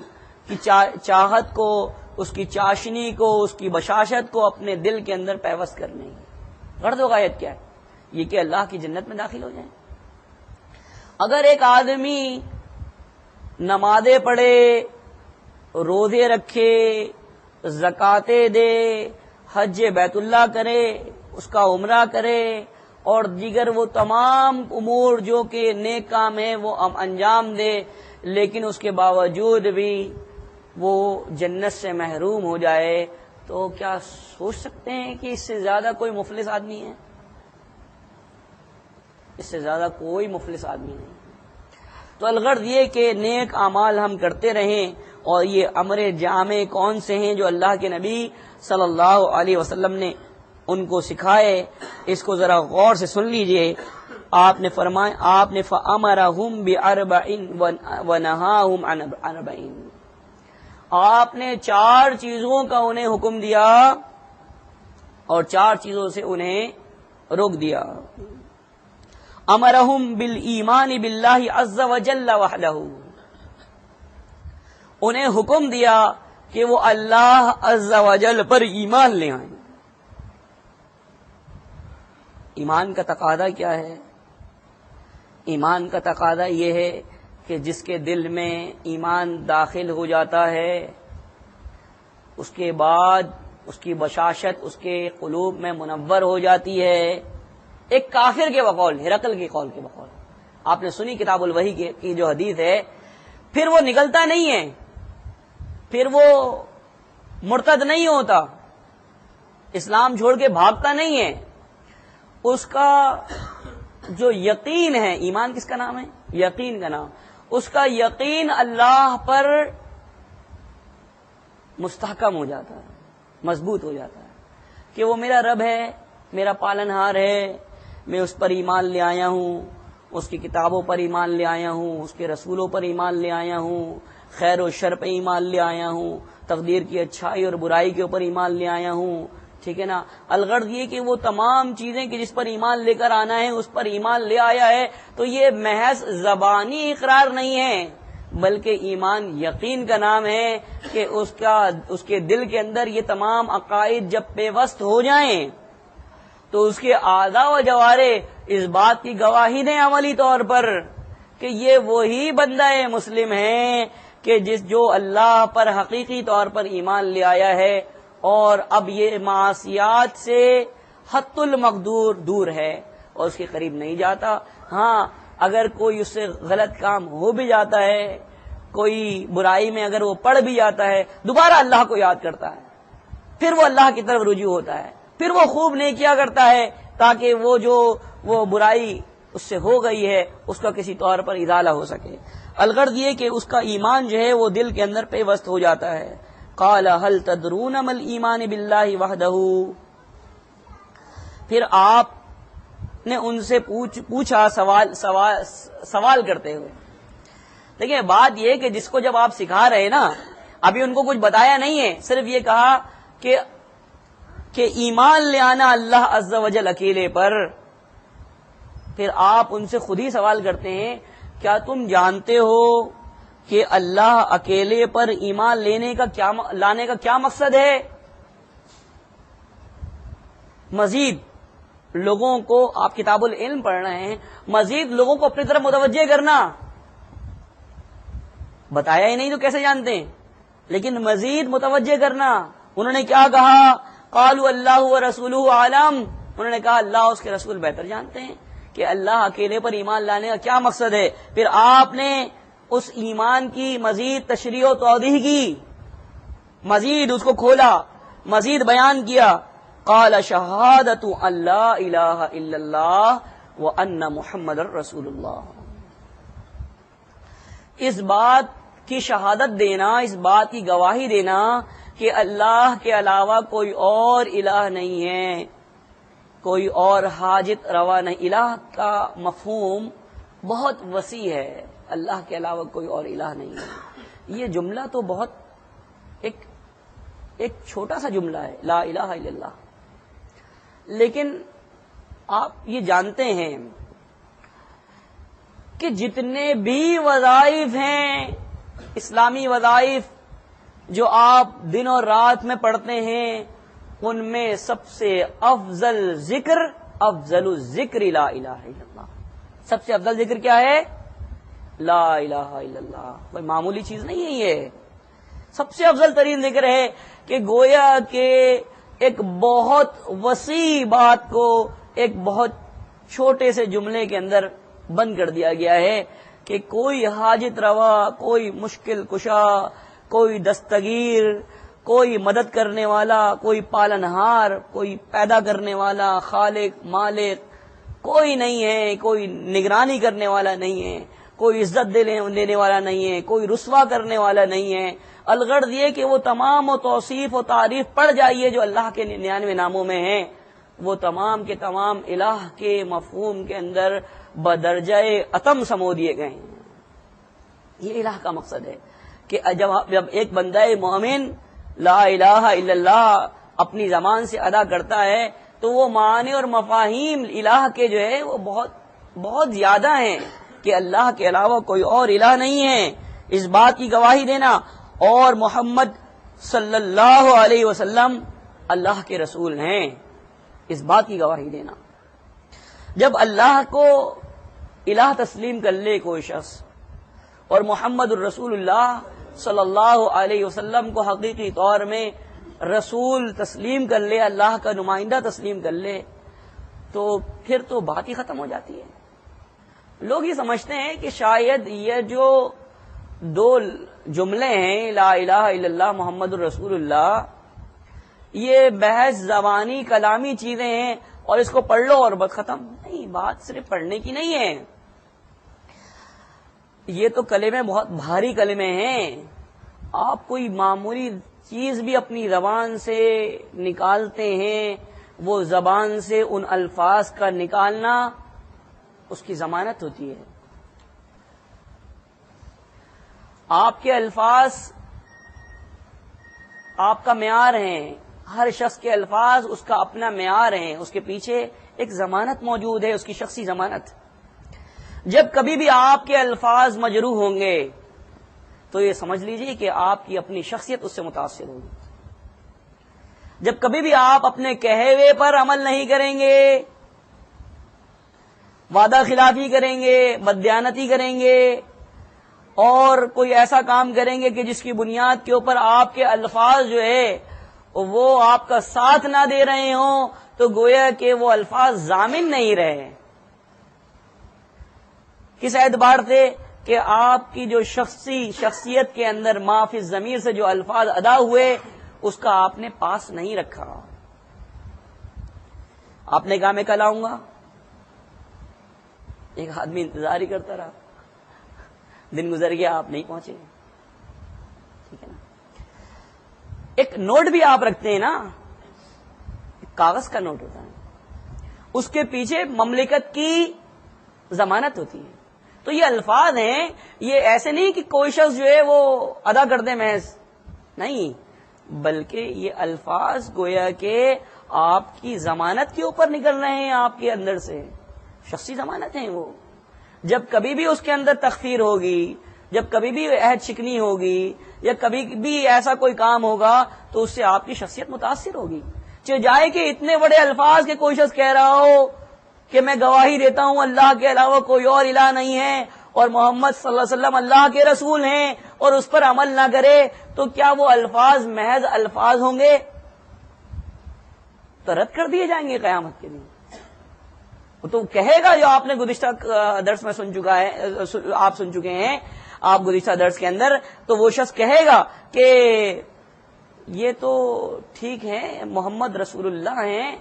کی چاہت کو، اس کی چاشنی کو، اس کی بشاشت کو اپنے دل کے اندر پیوست کرنے کی غرض و غایت کیا ہے؟ یہ کہ اللہ کی جنت میں داخل ہو جائیں۔ اگر ایک آدمی نمازیں پڑھے، روزے رکھے، زکاتیں دے، حج بیت اللہ کرے، اس کا عمرہ کرے، اور دیگر وہ تمام امور جو کہ نیک کام ہیں وہ انجام دے، لیکن اس کے باوجود بھی وہ جنت سے محروم ہو جائے، تو کیا سوچ سکتے ہیں کہ اس سے زیادہ کوئی مفلس آدمی ہے؟ اس سے زیادہ کوئی مفلس آدمی نہیں۔ تو الغرض یہ کہ نیک اعمال ہم کرتے رہیں، اور یہ امر جامع کون سے ہیں جو اللہ کے نبی صلی اللہ علیہ وسلم نے ان کو سکھائے، اس کو ذرا غور سے سن لیجئے۔ آپ نے فرمایا، آپ نے فَأَمَرَهُمْ بِأَرْبَعٍ وَنَهَاهُمْ عَنْ أَرْبَعٍ، آپ نے 4 چیزوں کا انہیں حکم دیا اور 4 چیزوں سے انہیں روک دیا۔ امرہم بالایمان باللہ عز وجل وحدہ، انہیں حکم دیا کہ وہ اللہ عز وجل پر ایمان لے آئیں۔ ایمان کا تقاضا کیا ہے؟ ایمان کا تقاضا یہ ہے کہ جس کے دل میں ایمان داخل ہو جاتا ہے، اس کے بعد اس کی بشاشت اس کے قلوب میں منور ہو جاتی ہے۔ ایک کافر کے بقول، ہرقل کے قول کے بقول، آپ نے سنی کتاب الوحی کی جو حدیث ہے، پھر وہ نکلتا نہیں ہے، پھر وہ مرتد نہیں ہوتا، اسلام چھوڑ کے بھاگتا نہیں ہے، اس کا جو یقین ہے، ایمان کس کا نام ہے؟ یقین کا نام، اس کا یقین اللہ پر مستحکم ہو جاتا ہے، مضبوط ہو جاتا ہے کہ وہ میرا رب ہے، میرا پالنہار ہے، میں اس پر ایمان لے آیا ہوں، اس کی کتابوں پر ایمان لے آیا ہوں، اس کے رسولوں پر ایمان لے آیا ہوں، خیر و شر پہ ایمان لے آیا ہوں، تقدیر کی اچھائی اور برائی کے اوپر ایمان لے آیا ہوں، ٹھیک ہے نا۔ الغرض یہ کہ وہ تمام چیزیں کہ جس پر ایمان لے کر آنا ہے اس پر ایمان لے آیا ہے، تو یہ محض زبانی اقرار نہیں ہے، بلکہ ایمان یقین کا نام ہے کہ اس کے دل کے اندر یہ تمام عقائد جب پیوست ہو جائیں تو اس کے اعضاء و جوارح اس بات کی گواہی دیں عملی طور پر کہ یہ وہی بندہ مسلم ہے کہ جو اللہ پر حقیقی طور پر ایمان لے آیا ہے، اور اب یہ معاصیات سے حت المقدور دور ہے اور اس کے قریب نہیں جاتا۔ ہاں، اگر کوئی اس سے غلط کام ہو بھی جاتا ہے، کوئی برائی میں اگر وہ پڑ بھی جاتا ہے، دوبارہ اللہ کو یاد کرتا ہے، پھر وہ اللہ کی طرف رجوع ہوتا ہے، پھر وہ خوب نیکیاں کرتا ہے تاکہ وہ برائی اس سے ہو گئی ہے اس کا کسی طور پر ازالہ ہو سکے۔ الغرض یہ کہ اس کا ایمان جو ہے وہ دل کے اندر پیوست ہو جاتا ہے۔ قال هل تدرون ما الایمان باللہ وحدہ، پھر آپ نے ان سے پوچھا سوال کرتے ہوئے۔ دیکھیں بات یہ کہ جس کو جب آپ سکھا رہے نا، ابھی ان کو کچھ بتایا نہیں ہے، صرف یہ کہا کہ ایمان لے آنا اللہ عز و جل اکیلے پر، پھر آپ ان سے خود ہی سوال کرتے ہیں کیا تم جانتے ہو کہ اللہ اکیلے پر ایمان لانے کا کیا مقصد ہے؟ مزید لوگوں کو، آپ کتاب العلم پڑھ رہے ہیں، مزید لوگوں کو اپنی طرف متوجہ کرنا، بتایا ہی نہیں تو کیسے جانتے ہیں، لیکن مزید متوجہ کرنا۔ انہوں نے کیا کہا؟ قالوا اللہ ورسولہ عالم، انہوں نے کہا اللہ اس کے رسول بہتر جانتے ہیں کہ اللہ اکیلے پر ایمان لانے کا کیا مقصد ہے۔ پھر آپ نے اس ایمان کی مزید تشریح و توضیح کی، مزید اس کو کھولا، مزید بیان کیا۔ قال شہادت ان لا الہ الا اللہ وان محمد رسول اللہ، اس بات کی شہادت دینا، اس بات کی گواہی دینا کہ اللہ کے علاوہ کوئی اور الہ نہیں ہے، کوئی اور حاجت روا نہیں۔ الہ کا مفہوم بہت وسیع ہے، اللہ کے علاوہ کوئی اور الہ نہیں ہے۔ یہ جملہ تو بہت ایک چھوٹا سا جملہ ہے، لا الہ الا اللہ، لیکن آپ یہ جانتے ہیں کہ جتنے بھی وظائف ہیں، اسلامی وظائف جو آپ دن اور رات میں پڑھتے ہیں، ان میں سب سے افضل الذکر لا الہ الا اللہ، سب سے افضل ذکر کیا ہے؟ لا الہ الا اللہ کوئی معمولی چیز نہیں ہے. یہ سب سے افضل ترین ذکر ہے کہ گویا کہ ایک بہت وسیع بات کو ایک بہت چھوٹے سے جملے کے اندر بند کر دیا گیا ہے کہ کوئی حاجت روا، کوئی مشکل کشا، کوئی دستگیر، کوئی مدد کرنے والا، کوئی پالنہار، کوئی پیدا کرنے والا، خالق مالک کوئی نہیں ہے، کوئی نگرانی کرنے والا نہیں ہے، کوئی عزت دینے والا نہیں ہے، کوئی رسوا کرنے والا نہیں ہے. الغرض یہ کہ وہ تمام و توصیف و تعریف پڑھ جائیے جو اللہ کے 99 ناموں میں ہیں، وہ تمام کے تمام الہ کے مفہوم کے اندر بدرجہ اتم سمو دیے گئے ہیں. یہ الہ کا مقصد ہے کہ جب ایک بندہ مومن لا الہ الا اللہ اپنی زبان سے ادا کرتا ہے تو وہ معنی اور مفاہیم الہ کے جو ہے وہ بہت بہت زیادہ ہیں کہ اللہ کے علاوہ کوئی اور الہ نہیں ہے. اس بات کی گواہی دینا اور محمد صلی اللہ علیہ وسلم اللہ کے رسول ہیں، اس بات کی گواہی دینا. جب اللہ کو الہ تسلیم کر لے کوئی شخص اور محمد الرسول اللہ صلی اللہ علیہ وسلم کو حقیقی طور میں رسول تسلیم کر لے، اللہ کا نمائندہ تسلیم کر لے، تو پھر تو بات ہی ختم ہو جاتی ہے. لوگ یہ سمجھتے ہیں کہ شاید یہ جو دو جملے ہیں لا الہ الا اللہ محمد الرسول اللہ، یہ بحث زبانی کلامی چیزیں ہیں اور اس کو پڑھ لو اور بات ختم. نہیں، بات صرف پڑھنے کی نہیں ہے. یہ تو کلمے بہت بھاری کلمے ہیں. آپ کوئی معمولی چیز بھی اپنی زبان سے نکالتے ہیں، وہ زبان سے ان الفاظ کا نکالنا اس کی ضمانت ہوتی ہے. آپ کے الفاظ آپ کا معیار ہیں، ہر شخص کے الفاظ اس کا اپنا معیار ہیں، اس کے پیچھے ایک ضمانت موجود ہے، اس کی شخصی ضمانت. جب کبھی بھی آپ کے الفاظ مجروح ہوں گے تو یہ سمجھ لیجئے کہ آپ کی اپنی شخصیت اس سے متاثر ہوگی. جب کبھی بھی آپ اپنے کہے ہوئے پر عمل نہیں کریں گے، وعدہ خلافی کریں گے، بددیانتی کریں گے اور کوئی ایسا کام کریں گے کہ جس کی بنیاد کے اوپر آپ کے الفاظ جو ہے وہ آپ کا ساتھ نہ دے رہے ہوں، تو گویا کہ وہ الفاظ ضامن نہیں رہے. کس اعتبار سے کہ آپ کی جو شخصیت کے اندر ما فی الضمیر سے جو الفاظ ادا ہوئے اس کا آپ نے پاس نہیں رکھا. آپ نے کہا میں کل آؤں گا، ایک آدمی انتظار ہی کرتا رہا، دن گزر گیا، آپ نہیں پہنچے. ٹھیک ہے نا. ایک نوٹ بھی آپ رکھتے ہیں نا، کاغذ کا نوٹ ہوتا ہے، اس کے پیچھے مملکت کی ضمانت ہوتی ہے. تو یہ الفاظ ہیں، یہ ایسے نہیں کہ کوئی شخص جو ہے وہ ادا کر دے محض، نہیں، بلکہ یہ الفاظ گویا کہ آپ کی ضمانت کے اوپر نکل رہے ہیں، آپ کے اندر سے شخصی ضمانت ہیں. وہ جب کبھی بھی اس کے اندر تخفیر ہوگی، جب کبھی بھی عہد شکنی ہوگی یا کبھی بھی ایسا کوئی کام ہوگا تو اس سے آپ کی شخصیت متاثر ہوگی. چاہے جائے کہ اتنے بڑے الفاظ کے کوئی شخص کہہ رہا ہو کہ میں گواہی دیتا ہوں اللہ کے علاوہ کوئی اور الہ نہیں ہے اور محمد صلی اللہ علیہ وسلم اللہ کے رسول ہیں، اور اس پر عمل نہ کرے، تو کیا وہ الفاظ محض الفاظ ہوں گے؟ تو رد کر دیے جائیں گے قیامت کے دن. تو کہے گا جو آپ نے گزشتہ درس میں آپ سن چکے ہیں، آپ گزشتہ درس کے اندر، تو وہ شخص کہے گا کہ یہ تو ٹھیک ہے محمد رسول اللہ ہیں،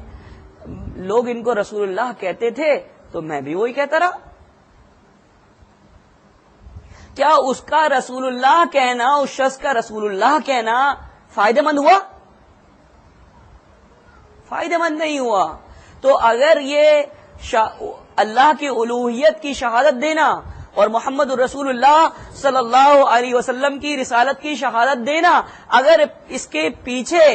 لوگ ان کو رسول اللہ کہتے تھے تو میں بھی وہی کہتا رہا. کیا اس کا رسول اللہ کہنا، اس شخص کا رسول اللہ کہنا فائدہ مند ہوا؟ فائدہ مند نہیں ہوا. تو اگر یہ اللہ کی الوہیت کی شہادت دینا اور محمد الرسول اللہ صلی اللہ علیہ وسلم کی رسالت کی شہادت دینا، اگر اس کے پیچھے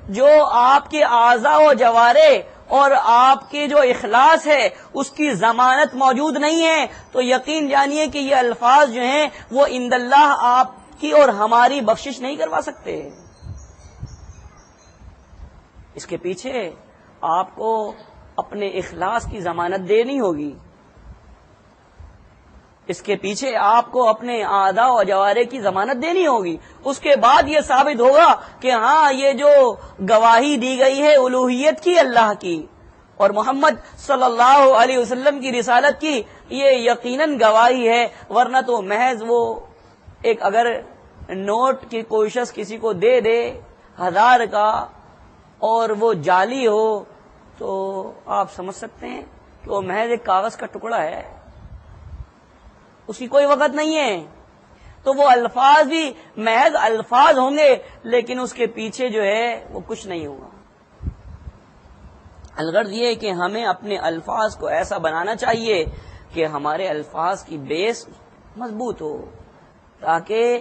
جو آپ کے اعضاء و جوارح اور آپ کے جو اخلاص ہے اس کی ضمانت موجود نہیں ہے، تو یقین جانیے کہ یہ الفاظ جو ہیں وہ عند اللہ آپ کی اور ہماری بخشش نہیں کروا سکتے. اس کے پیچھے آپ کو اپنے اخلاص کی ضمانت دینی ہوگی. اس کے پیچھے آپ کو اپنے اعضاء و جوارح کی ضمانت دینی ہوگی. اس کے بعد یہ ثابت ہوگا کہ ہاں یہ جو گواہی دی گئی ہے الوہیت کی اللہ کی اور محمد صلی اللہ علیہ وسلم کی رسالت کی، یہ یقیناً گواہی ہے. ورنہ تو محض وہ ایک اگر نوٹ کی کوئی شخص کسی کو دے دے 1000 کا اور وہ جعلی ہو تو آپ سمجھ سکتے ہیں کہ وہ محض ایک کاغذ کا ٹکڑا ہے، اس کی کوئی وقت نہیں ہے. تو وہ الفاظ بھی محض الفاظ ہوں گے لیکن اس کے پیچھے جو ہے وہ کچھ نہیں ہوگا. الغرض یہ ہے کہ ہمیں اپنے الفاظ کو ایسا بنانا چاہیے کہ ہمارے الفاظ کی بیس مضبوط ہو، تاکہ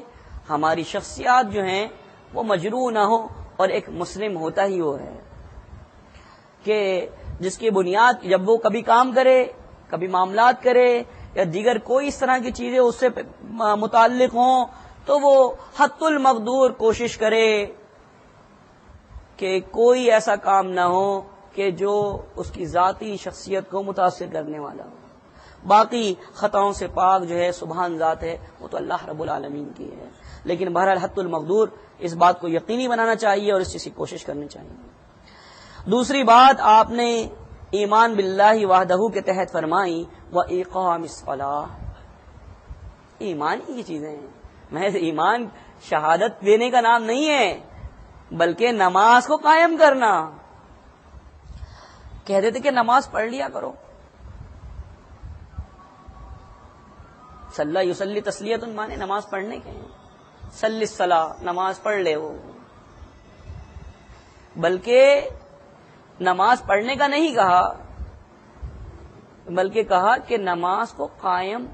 ہماری شخصیات جو ہیں وہ مجروح نہ ہو اور ایک مسلم ہوتا ہی وہ ہے کہ جس کی بنیاد جب وہ کبھی کام کرے، کبھی معاملات کرے یا دیگر کوئی اس طرح کی چیزیں اس سے متعلق ہوں تو وہ حد المقدور کوشش کرے کہ کوئی ایسا کام نہ ہو کہ جو اس کی ذاتی شخصیت کو متاثر کرنے والا ہو. باقی خطاؤں سے پاک جو ہے سبحان ذات ہے وہ تو اللہ رب العالمین کی ہے، لیکن بہرحال حد المقدور اس بات کو یقینی بنانا چاہیے اور اس چیز کی کوشش کرنی چاہیے. دوسری بات آپ نے ایمان باللہ وحدہ کے تحت فرمائی وَإِقَامِ الصَّلَاةِ. ایمان کی چیزیں ہیں، محض ایمان شہادت دینے کا نام نہیں ہے بلکہ نماز کو قائم کرنا. کہہ دیتے کہ نماز پڑھ لیا کرو، صلی یصلی تسلیۃ مانے نماز پڑھنے کے ہیں، صلی الصلاۃ نماز پڑھ لے وہ، بلکہ نماز پڑھنے کا نہیں کہا بلکہ کہا کہ نماز کو قائم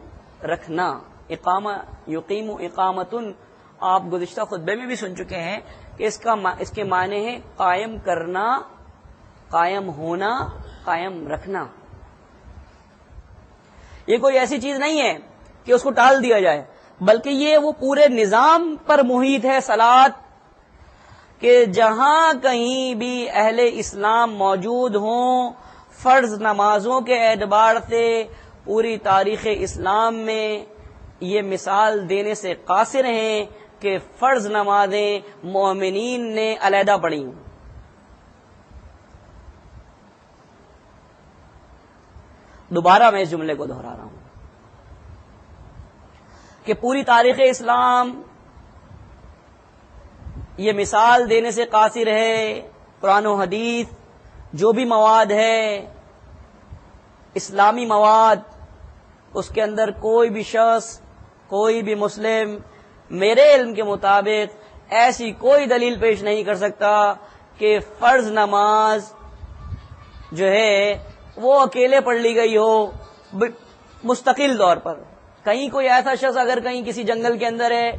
رکھنا. اقامہ یقیم اقامتن آپ گزشتہ خطبے میں بھی سن چکے ہیں کہ اس کے معنی ہے قائم کرنا، قائم ہونا، قائم رکھنا. یہ کوئی ایسی چیز نہیں ہے کہ اس کو ٹال دیا جائے بلکہ یہ وہ پورے نظام پر محیط ہے صلاۃ کہ جہاں کہیں بھی اہل اسلام موجود ہوں فرض نمازوں کے اعتبار سے پوری تاریخ اسلام میں یہ مثال دینے سے قاصر ہیں کہ فرض نمازیں مومنین نے علیحدہ پڑھی. دوبارہ میں اس جملے کو دہرا رہا ہوں کہ پوری تاریخ اسلام یہ مثال دینے سے قاصر ہے. قرآن و حدیث جو بھی مواد ہے اسلامی مواد، اس کے اندر کوئی بھی شخص، کوئی بھی مسلم میرے علم کے مطابق ایسی کوئی دلیل پیش نہیں کر سکتا کہ فرض نماز جو ہے وہ اکیلے پڑھ لی گئی ہو مستقل طور پر. کہیں کوئی ایسا شخص اگر کہیں کسی جنگل کے اندر ہے،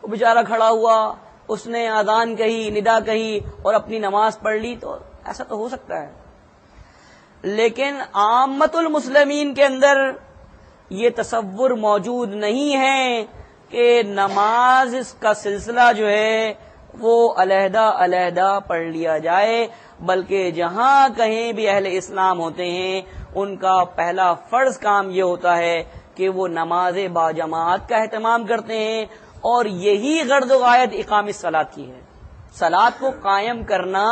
وہ بیچارہ کھڑا ہوا، اس نے اذان کہی، ندا کہی اور اپنی نماز پڑھ لی، تو ایسا تو ہو سکتا ہے. لیکن عامت المسلمین کے اندر یہ تصور موجود نہیں ہے کہ نماز کا سلسلہ جو ہے وہ علیحدہ علیحدہ پڑھ لیا جائے، بلکہ جہاں کہیں بھی اہل اسلام ہوتے ہیں ان کا پہلا فرض کام یہ ہوتا ہے کہ وہ نماز باجماعت کا اہتمام کرتے ہیں، اور یہی غرض و غایت اقام الصلاۃ کی ہے. صلاۃ کو قائم کرنا،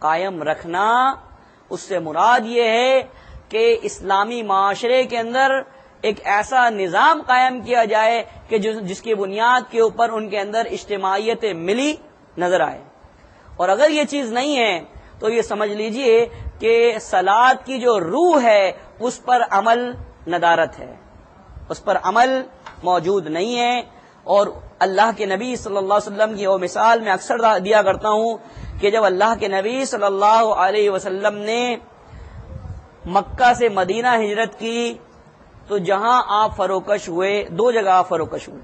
قائم رکھنا، اس سے مراد یہ ہے کہ اسلامی معاشرے کے اندر ایک ایسا نظام قائم کیا جائے کہ جس کی بنیاد کے اوپر ان کے اندر اجتماعیت ملی نظر آئے. اور اگر یہ چیز نہیں ہے تو یہ سمجھ لیجئے کہ صلاۃ کی جو روح ہے اس پر عمل ندارت ہے، اس پر عمل موجود نہیں ہے. اور اللہ کے نبی صلی اللہ علیہ وسلم کی وہ مثال میں اکثر دیا کرتا ہوں کہ جب اللہ کے نبی صلی اللہ علیہ وسلم نے مکہ سے مدینہ ہجرت کی تو جہاں آپ فروکش ہوئے، 2 جگہ آپ فروکش ہوئے.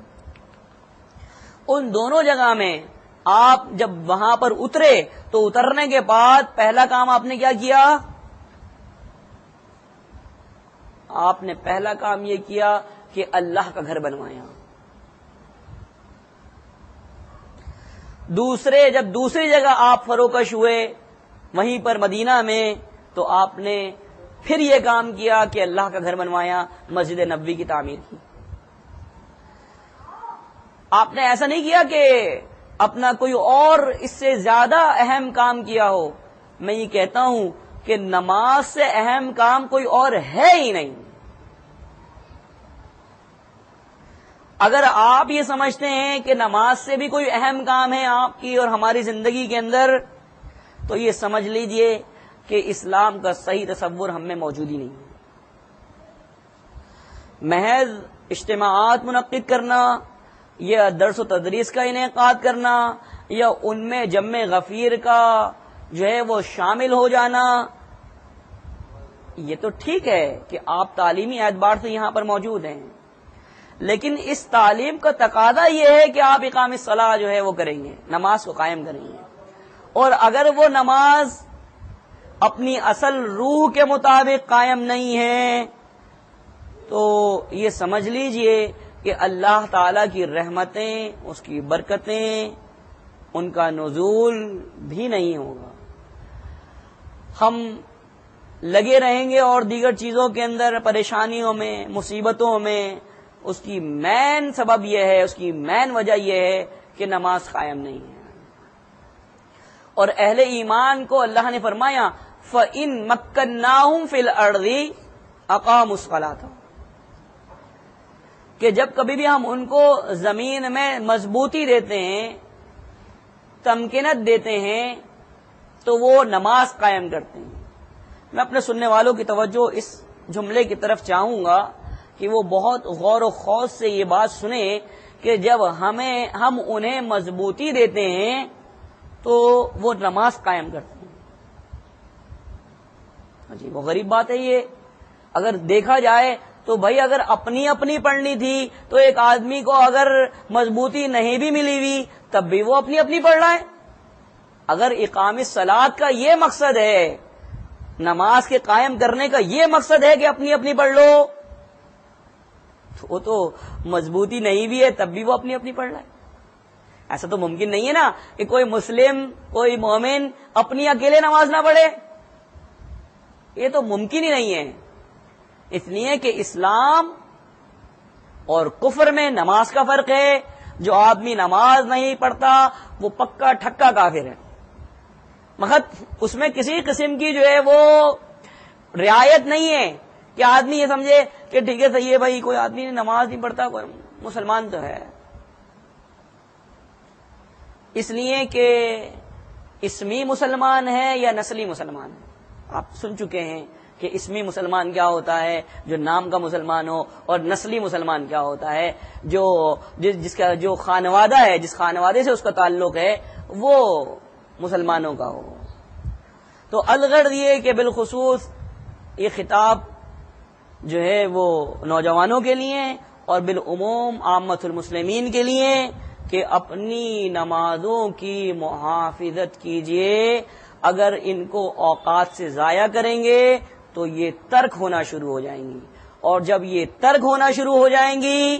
ان دونوں جگہ میں آپ جب وہاں پر اترے تو اترنے کے بعد پہلا کام آپ نے کیا کیا؟ آپ نے پہلا کام یہ کیا کہ اللہ کا گھر بنوایا. جب دوسری جگہ آپ فروکش ہوئے وہیں پر مدینہ میں، تو آپ نے پھر یہ کام کیا کہ اللہ کا گھر بنوایا، مسجد نبوی کی تعمیر کی. آپ نے ایسا نہیں کیا کہ اپنا کوئی اور اس سے زیادہ اہم کام کیا ہو. میں یہ کہتا ہوں کہ نماز سے اہم کام کوئی اور ہے ہی نہیں. اگر آپ یہ سمجھتے ہیں کہ نماز سے بھی کوئی اہم کام ہے آپ کی اور ہماری زندگی کے اندر، تو یہ سمجھ لیجئے کہ اسلام کا صحیح تصور ہم میں موجود ہی نہیں ہے. محض اجتماعات منعقد کرنا یا درس و تدریس کا انعقاد کرنا یا ان میں جمع غفیر کا جو ہے وہ شامل ہو جانا، یہ تو ٹھیک ہے کہ آپ تعلیمی اعتبار سے یہاں پر موجود ہیں، لیکن اس تعلیم کا تقاضا یہ ہے کہ آپ اقام الصلاۃ جو ہے وہ کریں گے، نماز کو قائم کریں گے. اور اگر وہ نماز اپنی اصل روح کے مطابق قائم نہیں ہے تو یہ سمجھ لیجئے کہ اللہ تعالی کی رحمتیں، اس کی برکتیں، ان کا نزول بھی نہیں ہوگا. ہم لگے رہیں گے اور دیگر چیزوں کے اندر، پریشانیوں میں، مصیبتوں میں. اس کی مین سبب یہ ہے، اس کی مین وجہ یہ ہے کہ نماز قائم نہیں ہے. اور اہل ایمان کو اللہ نے فرمایا فَإِن مَكَّنَّاهُمْ فِي الْأَرْضِ أَقَامُوا الصَّلَاةَ، کہ جب کبھی بھی ہم ان کو زمین میں مضبوطی دیتے ہیں، تمکنت دیتے ہیں، تو وہ نماز قائم کرتے ہیں. میں اپنے سننے والوں کی توجہ اس جملے کی طرف چاہوں گا کہ وہ بہت غور و خوض سے یہ بات سنیں کہ جب ہم انہیں مضبوطی دیتے ہیں تو وہ نماز قائم کرتے ہیں. جی وہ غریب بات ہے یہ. اگر دیکھا جائے تو بھائی اگر اپنی پڑھنی تھی تو ایک آدمی کو اگر مضبوطی نہیں بھی ملی ہوئی تب بھی وہ اپنی پڑھ رہا ہے. اگر اقام الصلاۃ کا یہ مقصد ہے، نماز کے قائم کرنے کا یہ مقصد ہے کہ اپنی پڑھ لو، تو وہ تو مضبوطی نہیں بھی ہے تب بھی وہ اپنی پڑھ رہا ہے. ایسا تو ممکن نہیں ہے نا کہ کوئی مسلم، کوئی مومن اپنی اکیلے نماز نہ پڑھے. یہ تو ممکن ہی نہیں ہے. اس لیے کہ اسلام اور کفر میں نماز کا فرق ہے. جو آدمی نماز نہیں پڑھتا وہ پکا ٹھکا کافر ہے. مگر اس میں کسی قسم کی جو ہے وہ رعایت نہیں ہے کہ آدمی یہ سمجھے کہ ٹھیک ہے صحیح ہے بھائی، کوئی آدمی نماز نہیں پڑھتا، کوئی مسلمان تو ہے. اس لیے کہ اسمی مسلمان ہے یا نسلی مسلمان ہے. آپ سن چکے ہیں کہ اسمی مسلمان کیا ہوتا ہے، جو نام کا مسلمان ہو، اور نسلی مسلمان کیا ہوتا ہے، جس کا جو خانوادہ ہے، جس خانوادے سے اس کا تعلق ہے وہ مسلمانوں کا ہو. تو الغرض یہ کہ بالخصوص یہ خطاب جو ہے وہ نوجوانوں کے لیے اور بالعموم عامۃ المسلمین کے لیے کہ اپنی نمازوں کی محافظت کیجیے. اگر ان کو اوقات سے ضائع کریں گے تو یہ ترک ہونا شروع ہو جائیں گی، اور جب یہ ترک ہونا شروع ہو جائیں گی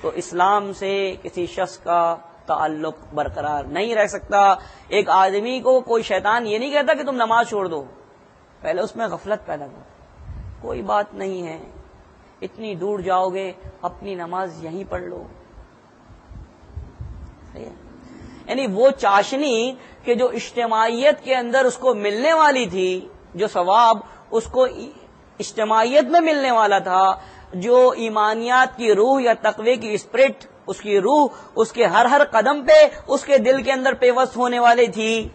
تو اسلام سے کسی شخص کا تعلق برقرار نہیں رہ سکتا. ایک آدمی کو کوئی شیطان یہ نہیں کہتا کہ تم نماز چھوڑ دو، پہلے اس میں غفلت پیدا کرو. کوئی بات نہیں ہے، اتنی دور جاؤ گے اپنی نماز یہیں پڑھ لو. یعنی وہ چاشنی کہ جو اجتماعیت کے اندر اس کو ملنے والی تھی، جو ثواب اس کو اجتماعیت میں ملنے والا تھا، جو ایمانیات کی روح یا تقوی کی اسپرٹ، اس کی روح اس کے ہر قدم پہ اس کے دل کے اندر پیوست ہونے والی تھی،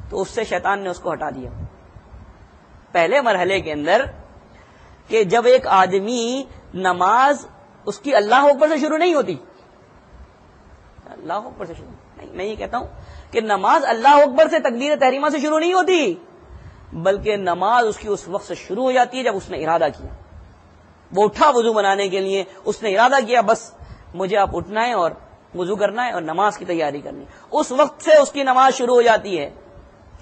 تو اس سے شیطان نے اس کو ہٹا دیا. پہلے مرحلے کے اندر کہ جب ایک آدمی نماز اس کی اللہ اکبر سے شروع نہیں ہوتی، اللہ اکبر سے شروع نہیں، میں یہ کہتا ہوں کہ نماز اللہ اکبر سے تکبیر تحریمہ سے شروع نہیں ہوتی، بلکہ نماز اس کی اس وقت سے شروع ہو جاتی ہے جب اس نے ارادہ کیا. وہ اٹھا وضو بنانے کے لیے، اس نے ارادہ کیا بس مجھے اب اٹھنا ہے اور وضو کرنا ہے اور نماز کی تیاری کرنی ہے، اس وقت سے اس کی نماز شروع ہو جاتی ہے.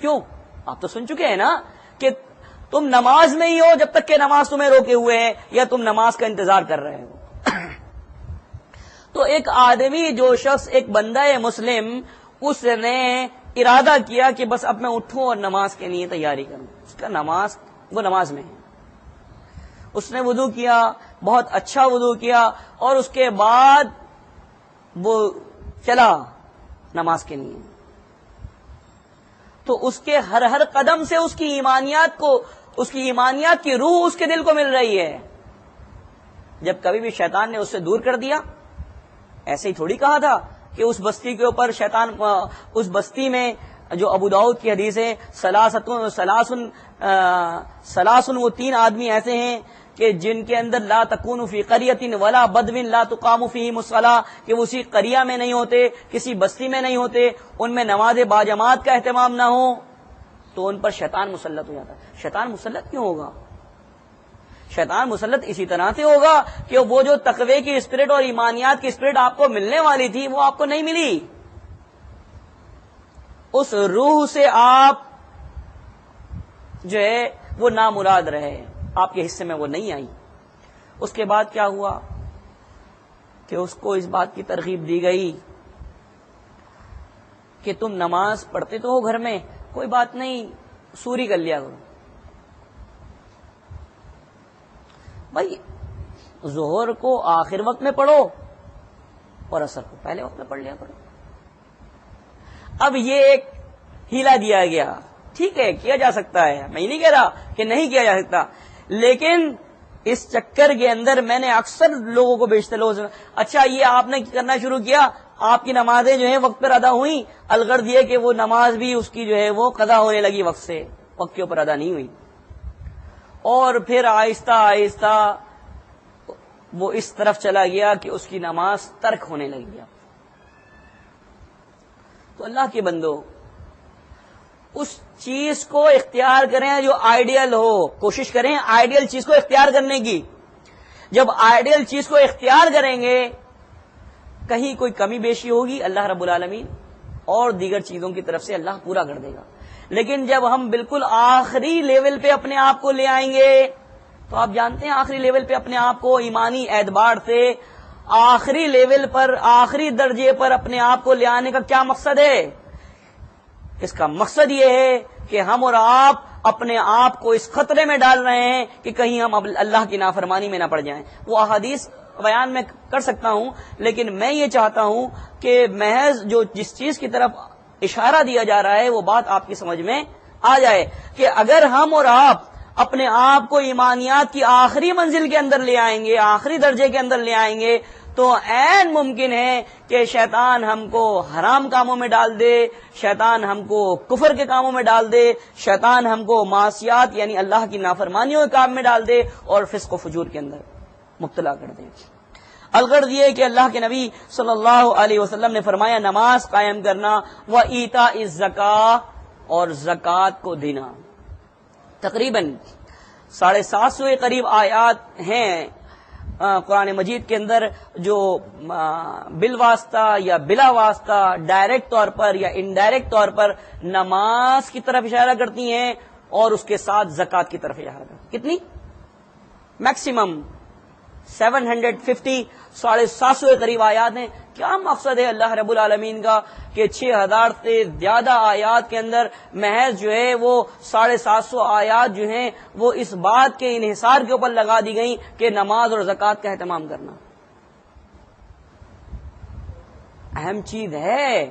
کیوں؟ آپ تو سن چکے ہیں نا کہ تم نماز میں ہی ہو جب تک کہ نماز تمہیں روکے ہوئے ہے یا تم نماز کا انتظار کر رہے ہو. تو ایک آدمی، جو شخص، ایک بندہ مسلم، اس نے ارادہ کیا کہ بس اب میں اٹھوں اور نماز کے لیے تیاری کروں، اس کا نماز وہ نماز میں ہے. اس نے وضو کیا, بہت اچھا وضو کیا, اور اس کے بعد وہ چلا نماز کے لیے, تو اس کے ہر قدم سے اس کی ایمانیات کی روح اس کے دل کو مل رہی ہے. جب کبھی بھی شیطان نے اس سے دور کر دیا, ایسے ہی تھوڑی کہا تھا کہ اس بستی کے اوپر شیطان, اس بستی میں جو ابو داؤد کی حدیث ہے, سلاسن وہ 3 آدمی ایسے ہیں کہ جن کے اندر لا تکون فی قریۃ ولا بدو لا تقام فیہم الصلاۃ, کہ وہ اسی قریہ میں نہیں ہوتے, کسی بستی میں نہیں ہوتے, ان میں نماز باجماعت کا اہتمام نہ ہو, تو ان پر شیطان مسلط ہو جاتا ہے. شیطان مسلط کیوں ہوگا؟ شیطان مسلط اسی طرح سے ہوگا کہ وہ جو تقوی کی اسپرٹ اور ایمانیات کی اسپرٹ آپ کو ملنے والی تھی وہ آپ کو نہیں ملی. اس روح سے آپ جو ہے وہ نامراد رہے, آپ کے حصے میں وہ نہیں آئی. اس کے بعد کیا ہوا کہ اس کو اس بات کی ترغیب دی گئی کہ تم نماز پڑھتے تو ہو گھر میں, کوئی بات نہیں, سوری کر لیا کرو. بھائی ظہر کو آخر وقت میں پڑھو اور عصر کو پہلے وقت میں پڑھ لیا کرو. اب یہ ایک ہیلا دیا گیا, ٹھیک ہے کیا جا سکتا ہے, میں یہ نہیں کہہ رہا کہ نہیں کیا جا سکتا, لیکن اس چکر کے اندر میں نے اکثر لوگوں کو بیشتر لوگوں سے, اچھا یہ آپ نے کرنا شروع کیا, آپ کی نمازیں جو ہیں وقت پر ادا ہوئیں, الغرض یہ کہ وہ نماز بھی اس کی جو ہے وہ قضا ہونے لگی وقت سے, وقت کے اوپر ادا نہیں ہوئی, اور پھر آہستہ آہستہ وہ اس طرف چلا گیا کہ اس کی نماز ترک ہونے لگ گیا. تو اللہ کے بندو, اس چیز کو اختیار کریں جو آئیڈیل ہو, کوشش کریں آئیڈیل چیز کو اختیار کرنے کی. جب آئیڈیل چیز کو اختیار کریں گے, کہیں کوئی کمی بیشی ہوگی اللہ رب العالمین اور دیگر چیزوں کی طرف سے اللہ پورا کر دے گا. لیکن جب ہم بالکل آخری لیول پہ اپنے آپ کو لے آئیں گے, تو آپ جانتے ہیں آخری لیول پہ اپنے آپ کو ایمانی اعتبار سے آخری لیول پر, آخری درجے پر اپنے آپ کو لے آنے کا کیا مقصد ہے؟ اس کا مقصد یہ ہے کہ ہم اور آپ اپنے آپ کو اس خطرے میں ڈال رہے ہیں کہ کہیں ہم اللہ کی نافرمانی میں نہ پڑ جائیں. وہ احادیث بیان میں کر سکتا ہوں, لیکن میں یہ چاہتا ہوں کہ محض جو جس چیز کی طرف اشارہ دیا جا رہا ہے وہ بات آپ کی سمجھ میں آ جائے کہ اگر ہم اور آپ اپنے آپ کو ایمانیات کی آخری منزل کے اندر لے آئیں گے, آخری درجے کے اندر لے آئیں گے, تو عین ممکن ہے کہ شیطان ہم کو حرام کاموں میں ڈال دے, شیطان ہم کو کفر کے کاموں میں ڈال دے, شیطان ہم کو معصیات یعنی اللہ کی نافرمانیوں کے کام میں ڈال دے اور فسق و فجور کے اندر مبتلا کر دے. الغرض یہ کہ اللہ کے نبی صلی اللہ علیہ وسلم نے فرمایا نماز قائم کرنا, و ایتاء الزکاۃ, اور زکوٰۃ کو دینا. تقریباً 750 کے قریب آیات ہیں قرآن مجید کے اندر جو بالواسطہ یا بلا واسطہ, ڈائریکٹ طور پر یا انڈائریکٹ طور پر نماز کی طرف اشارہ کرتی ہیں اور اس کے ساتھ زکوٰۃ کی طرف اشارہ کرتی ہیں. کتنی؟ میکسیمم 750, 750 کے قریب آیات ہیں. کیا مقصد ہے اللہ رب العالمین کا کہ 6000 سے زیادہ آیات کے اندر محض جو ہے وہ 750 آیات جو ہیں وہ اس بات کے انحصار کے اوپر لگا دی گئیں کہ نماز اور زکوٰۃ کا اہتمام کرنا اہم چیز ہے.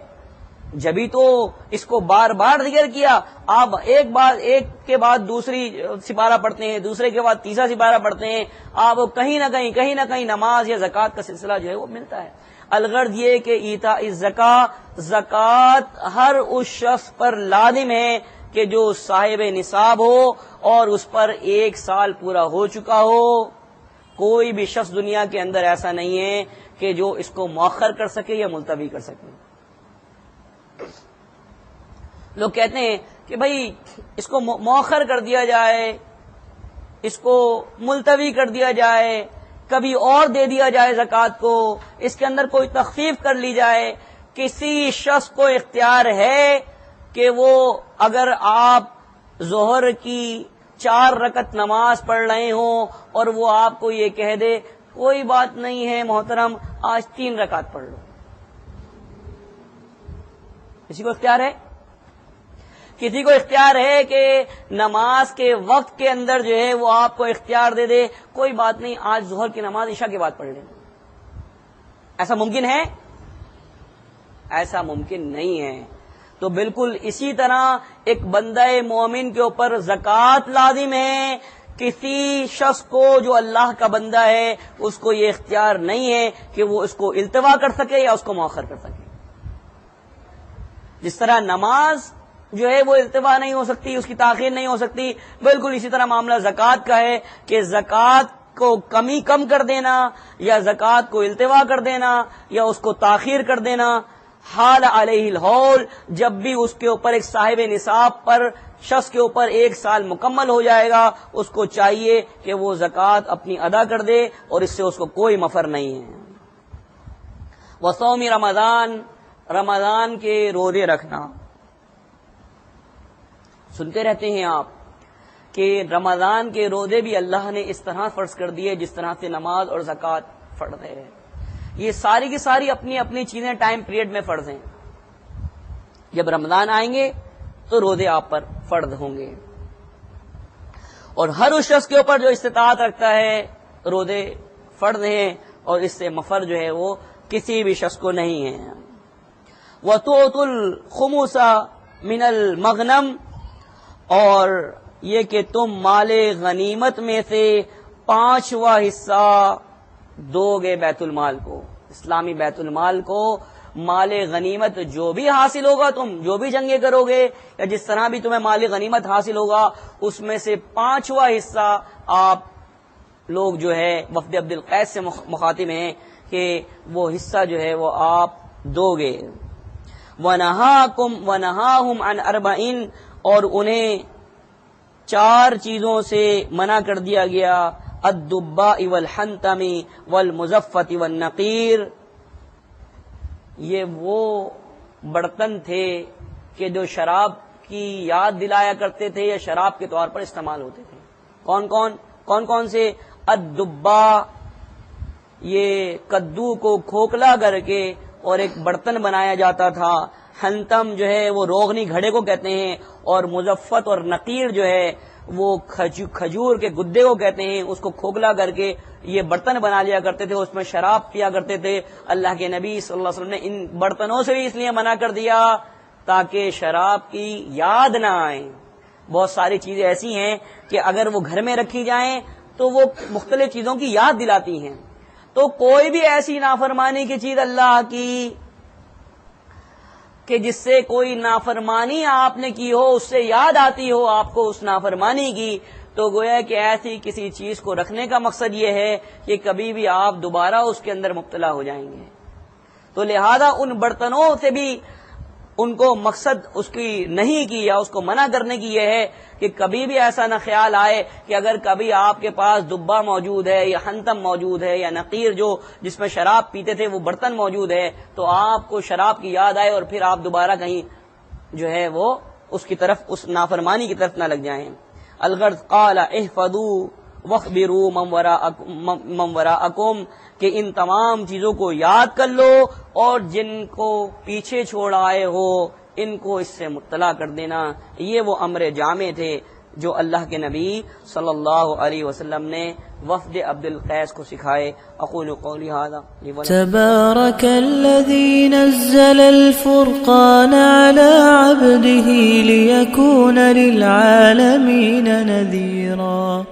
جبھی تو اس کو بار بار ذکر کیا. آپ ایک کے بعد دوسری سپارہ پڑھتے ہیں, دوسرے کے بعد تیسرا سپارہ پڑھتے ہیں, آپ کہیں نہ کہیں نماز یا زکوٰۃ کا سلسلہ جو ہے وہ ملتا ہے. الغرض یہ کہ ایتاء الزکاۃ, زکوٰۃ ہر اس شخص پر لازم ہے کہ جو صاحب نصاب ہو اور اس پر 1 سال پورا ہو چکا ہو. کوئی بھی شخص دنیا کے اندر ایسا نہیں ہے کہ جو اس کو مؤخر کر سکے یا ملتوی کر سکے. لوگ کہتے ہیں کہ بھائی اس کو مؤخر کر دیا جائے, اس کو ملتوی کر دیا جائے, کبھی اور دے دیا جائے زکوٰۃ کو, اس کے اندر کوئی تخفیف کر لی جائے. کسی شخص کو اختیار ہے کہ وہ اگر آپ ظہر کی 4 رکعت نماز پڑھ رہے ہوں اور وہ آپ کو یہ کہہ دے کوئی بات نہیں ہے محترم آج 3 رکعت پڑھ لو, کسی کو اختیار ہے؟ کسی کو اختیار ہے کہ نماز کے وقت کے اندر جو ہے وہ آپ کو اختیار دے دے کوئی بات نہیں، آج ظہر کی نماز عشاء کے بعد پڑھ لیں، ایسا ممکن ہے؟ ایسا ممکن نہیں ہے۔ تو بالکل اسی طرح ایک بندہ مومن کے اوپر زکوٰۃ لازم ہے، کسی شخص کو جو اللہ کا بندہ ہے اس کو یہ اختیار نہیں ہے کہ وہ اس کو التوا کر سکے یا اس کو مؤخر کر سکے۔ جس طرح نماز جو ہے وہ التوا نہیں ہو سکتی، اس کی تاخیر نہیں ہو سکتی، بالکل اسی طرح معاملہ زکوٰۃ کا ہے کہ زکوٰۃ کو کمی کم کر دینا یا زکوٰۃ کو التوا کر دینا یا اس کو تاخیر کر دینا، حال علیہ الحول، جب بھی اس کے اوپر ایک صاحب نصاب پر شخص کے اوپر 1 سال مکمل ہو جائے گا، اس کو چاہیے کہ وہ زکوٰۃ اپنی ادا کر دے اور اس سے اس کو کوئی مفر نہیں ہے۔ وصوم رمضان، رمضان کے روزے رکھنا۔ سنتے رہتے ہیں آپ کہ رمضان کے روزے بھی اللہ نے اس طرح فرض کر دیے جس طرح سے نماز اور زکوٰۃ فرض ہے۔ یہ ساری کی ساری اپنی اپنی چیزیں ٹائم پیریڈ میں فرض ہیں۔ جب رمضان آئیں گے تو روزے آپ پر فرض ہوں گے، اور ہر اس شخص کے اوپر جو استطاعت رکھتا ہے روزے فرض ہیں، اور اس سے مفر جو ہے وہ کسی بھی شخص کو نہیں ہے۔ وَتُؤْتُوا الْخُمُسَ مِنَ الْمَغْنَمِ، اور یہ کہ تم مال غنیمت میں سے 5واں حصہ دو گے بیت المال کو، اسلامی بیت المال کو۔ مال غنیمت جو بھی حاصل ہوگا، تم جو بھی جنگیں کرو گے یا جس طرح بھی تمہیں مال غنیمت حاصل ہوگا، اس میں سے 5واں حصہ آپ لوگ جو ہے وفد عبد القیس سے مخاطب ہیں کہ وہ حصہ جو ہے وہ آپ دو گے۔ وَنَهَاهُمْ عَنْ أَرْبَعٍ، اور انہیں 4 چیزوں سے منع کر دیا گیا، الدُّبَّاءِ وَالْحَنْتَمِ وَالْمُزَفَّةِ وَالنَّقِيرِ۔ یہ وہ برتن تھے کہ جو شراب کی یاد دلایا کرتے تھے یا شراب کے طور پر استعمال ہوتے تھے۔ کون کون سے؟ الدُّبَّاء، یہ کدو کو کھوکھلا کر کے اور ایک برتن بنایا جاتا تھا۔ حنتم جو ہے وہ روغنی گھڑے کو کہتے ہیں، اور مزفت اور نقیر جو ہے وہ کھجور کے گدے کو کہتے ہیں، اس کو کھوکھلا کر کے یہ برتن بنا لیا کرتے تھے، اس میں شراب پیا کرتے تھے۔ اللہ کے نبی صلی اللہ علیہ وسلم نے ان برتنوں سے بھی اس لیے منع کر دیا تاکہ شراب کی یاد نہ آئے۔ بہت ساری چیزیں ایسی ہیں کہ اگر وہ گھر میں رکھی جائیں تو وہ مختلف چیزوں کی یاد دلاتی ہیں، تو کوئی بھی ایسی نافرمانی کی چیز اللہ کی کہ جس سے کوئی نافرمانی آپ نے کی ہو، اس سے یاد آتی ہو آپ کو اس نافرمانی کی، تو گویا کہ ایسی کسی چیز کو رکھنے کا مقصد یہ ہے کہ کبھی بھی آپ دوبارہ اس کے اندر مبتلا ہو جائیں گے۔ تو لہذا ان برتنوں سے بھی ان کو مقصد اس کی نہیں کی یا اس کو منع کرنے کی یہ ہے کہ کبھی بھی ایسا نہ خیال آئے کہ اگر کبھی آپ کے پاس دبا موجود ہے یا حنتم موجود ہے یا نقیر جو جس میں شراب پیتے تھے وہ برتن موجود ہے، تو آپ کو شراب کی یاد آئے اور پھر آپ دوبارہ کہیں جو ہے وہ اس کی طرف، اس نافرمانی کی طرف نہ لگ جائیں۔ الغرض قال احفظوا واخبروا من وراءکم، کہ ان تمام چیزوں کو یاد کر لو اور جن کو پیچھے چھوڑ آئے ہو ان کو اس سے مطلع کر دینا۔ یہ وہ امر جامع تھے جو اللہ کے نبی صلی اللہ علیہ وسلم نے وفد عبد القیس کو سکھائے۔ اقول قولی ھذا تبارک الذی نزل الفرقان علی عبده لیکون للعالمین نذیرا۔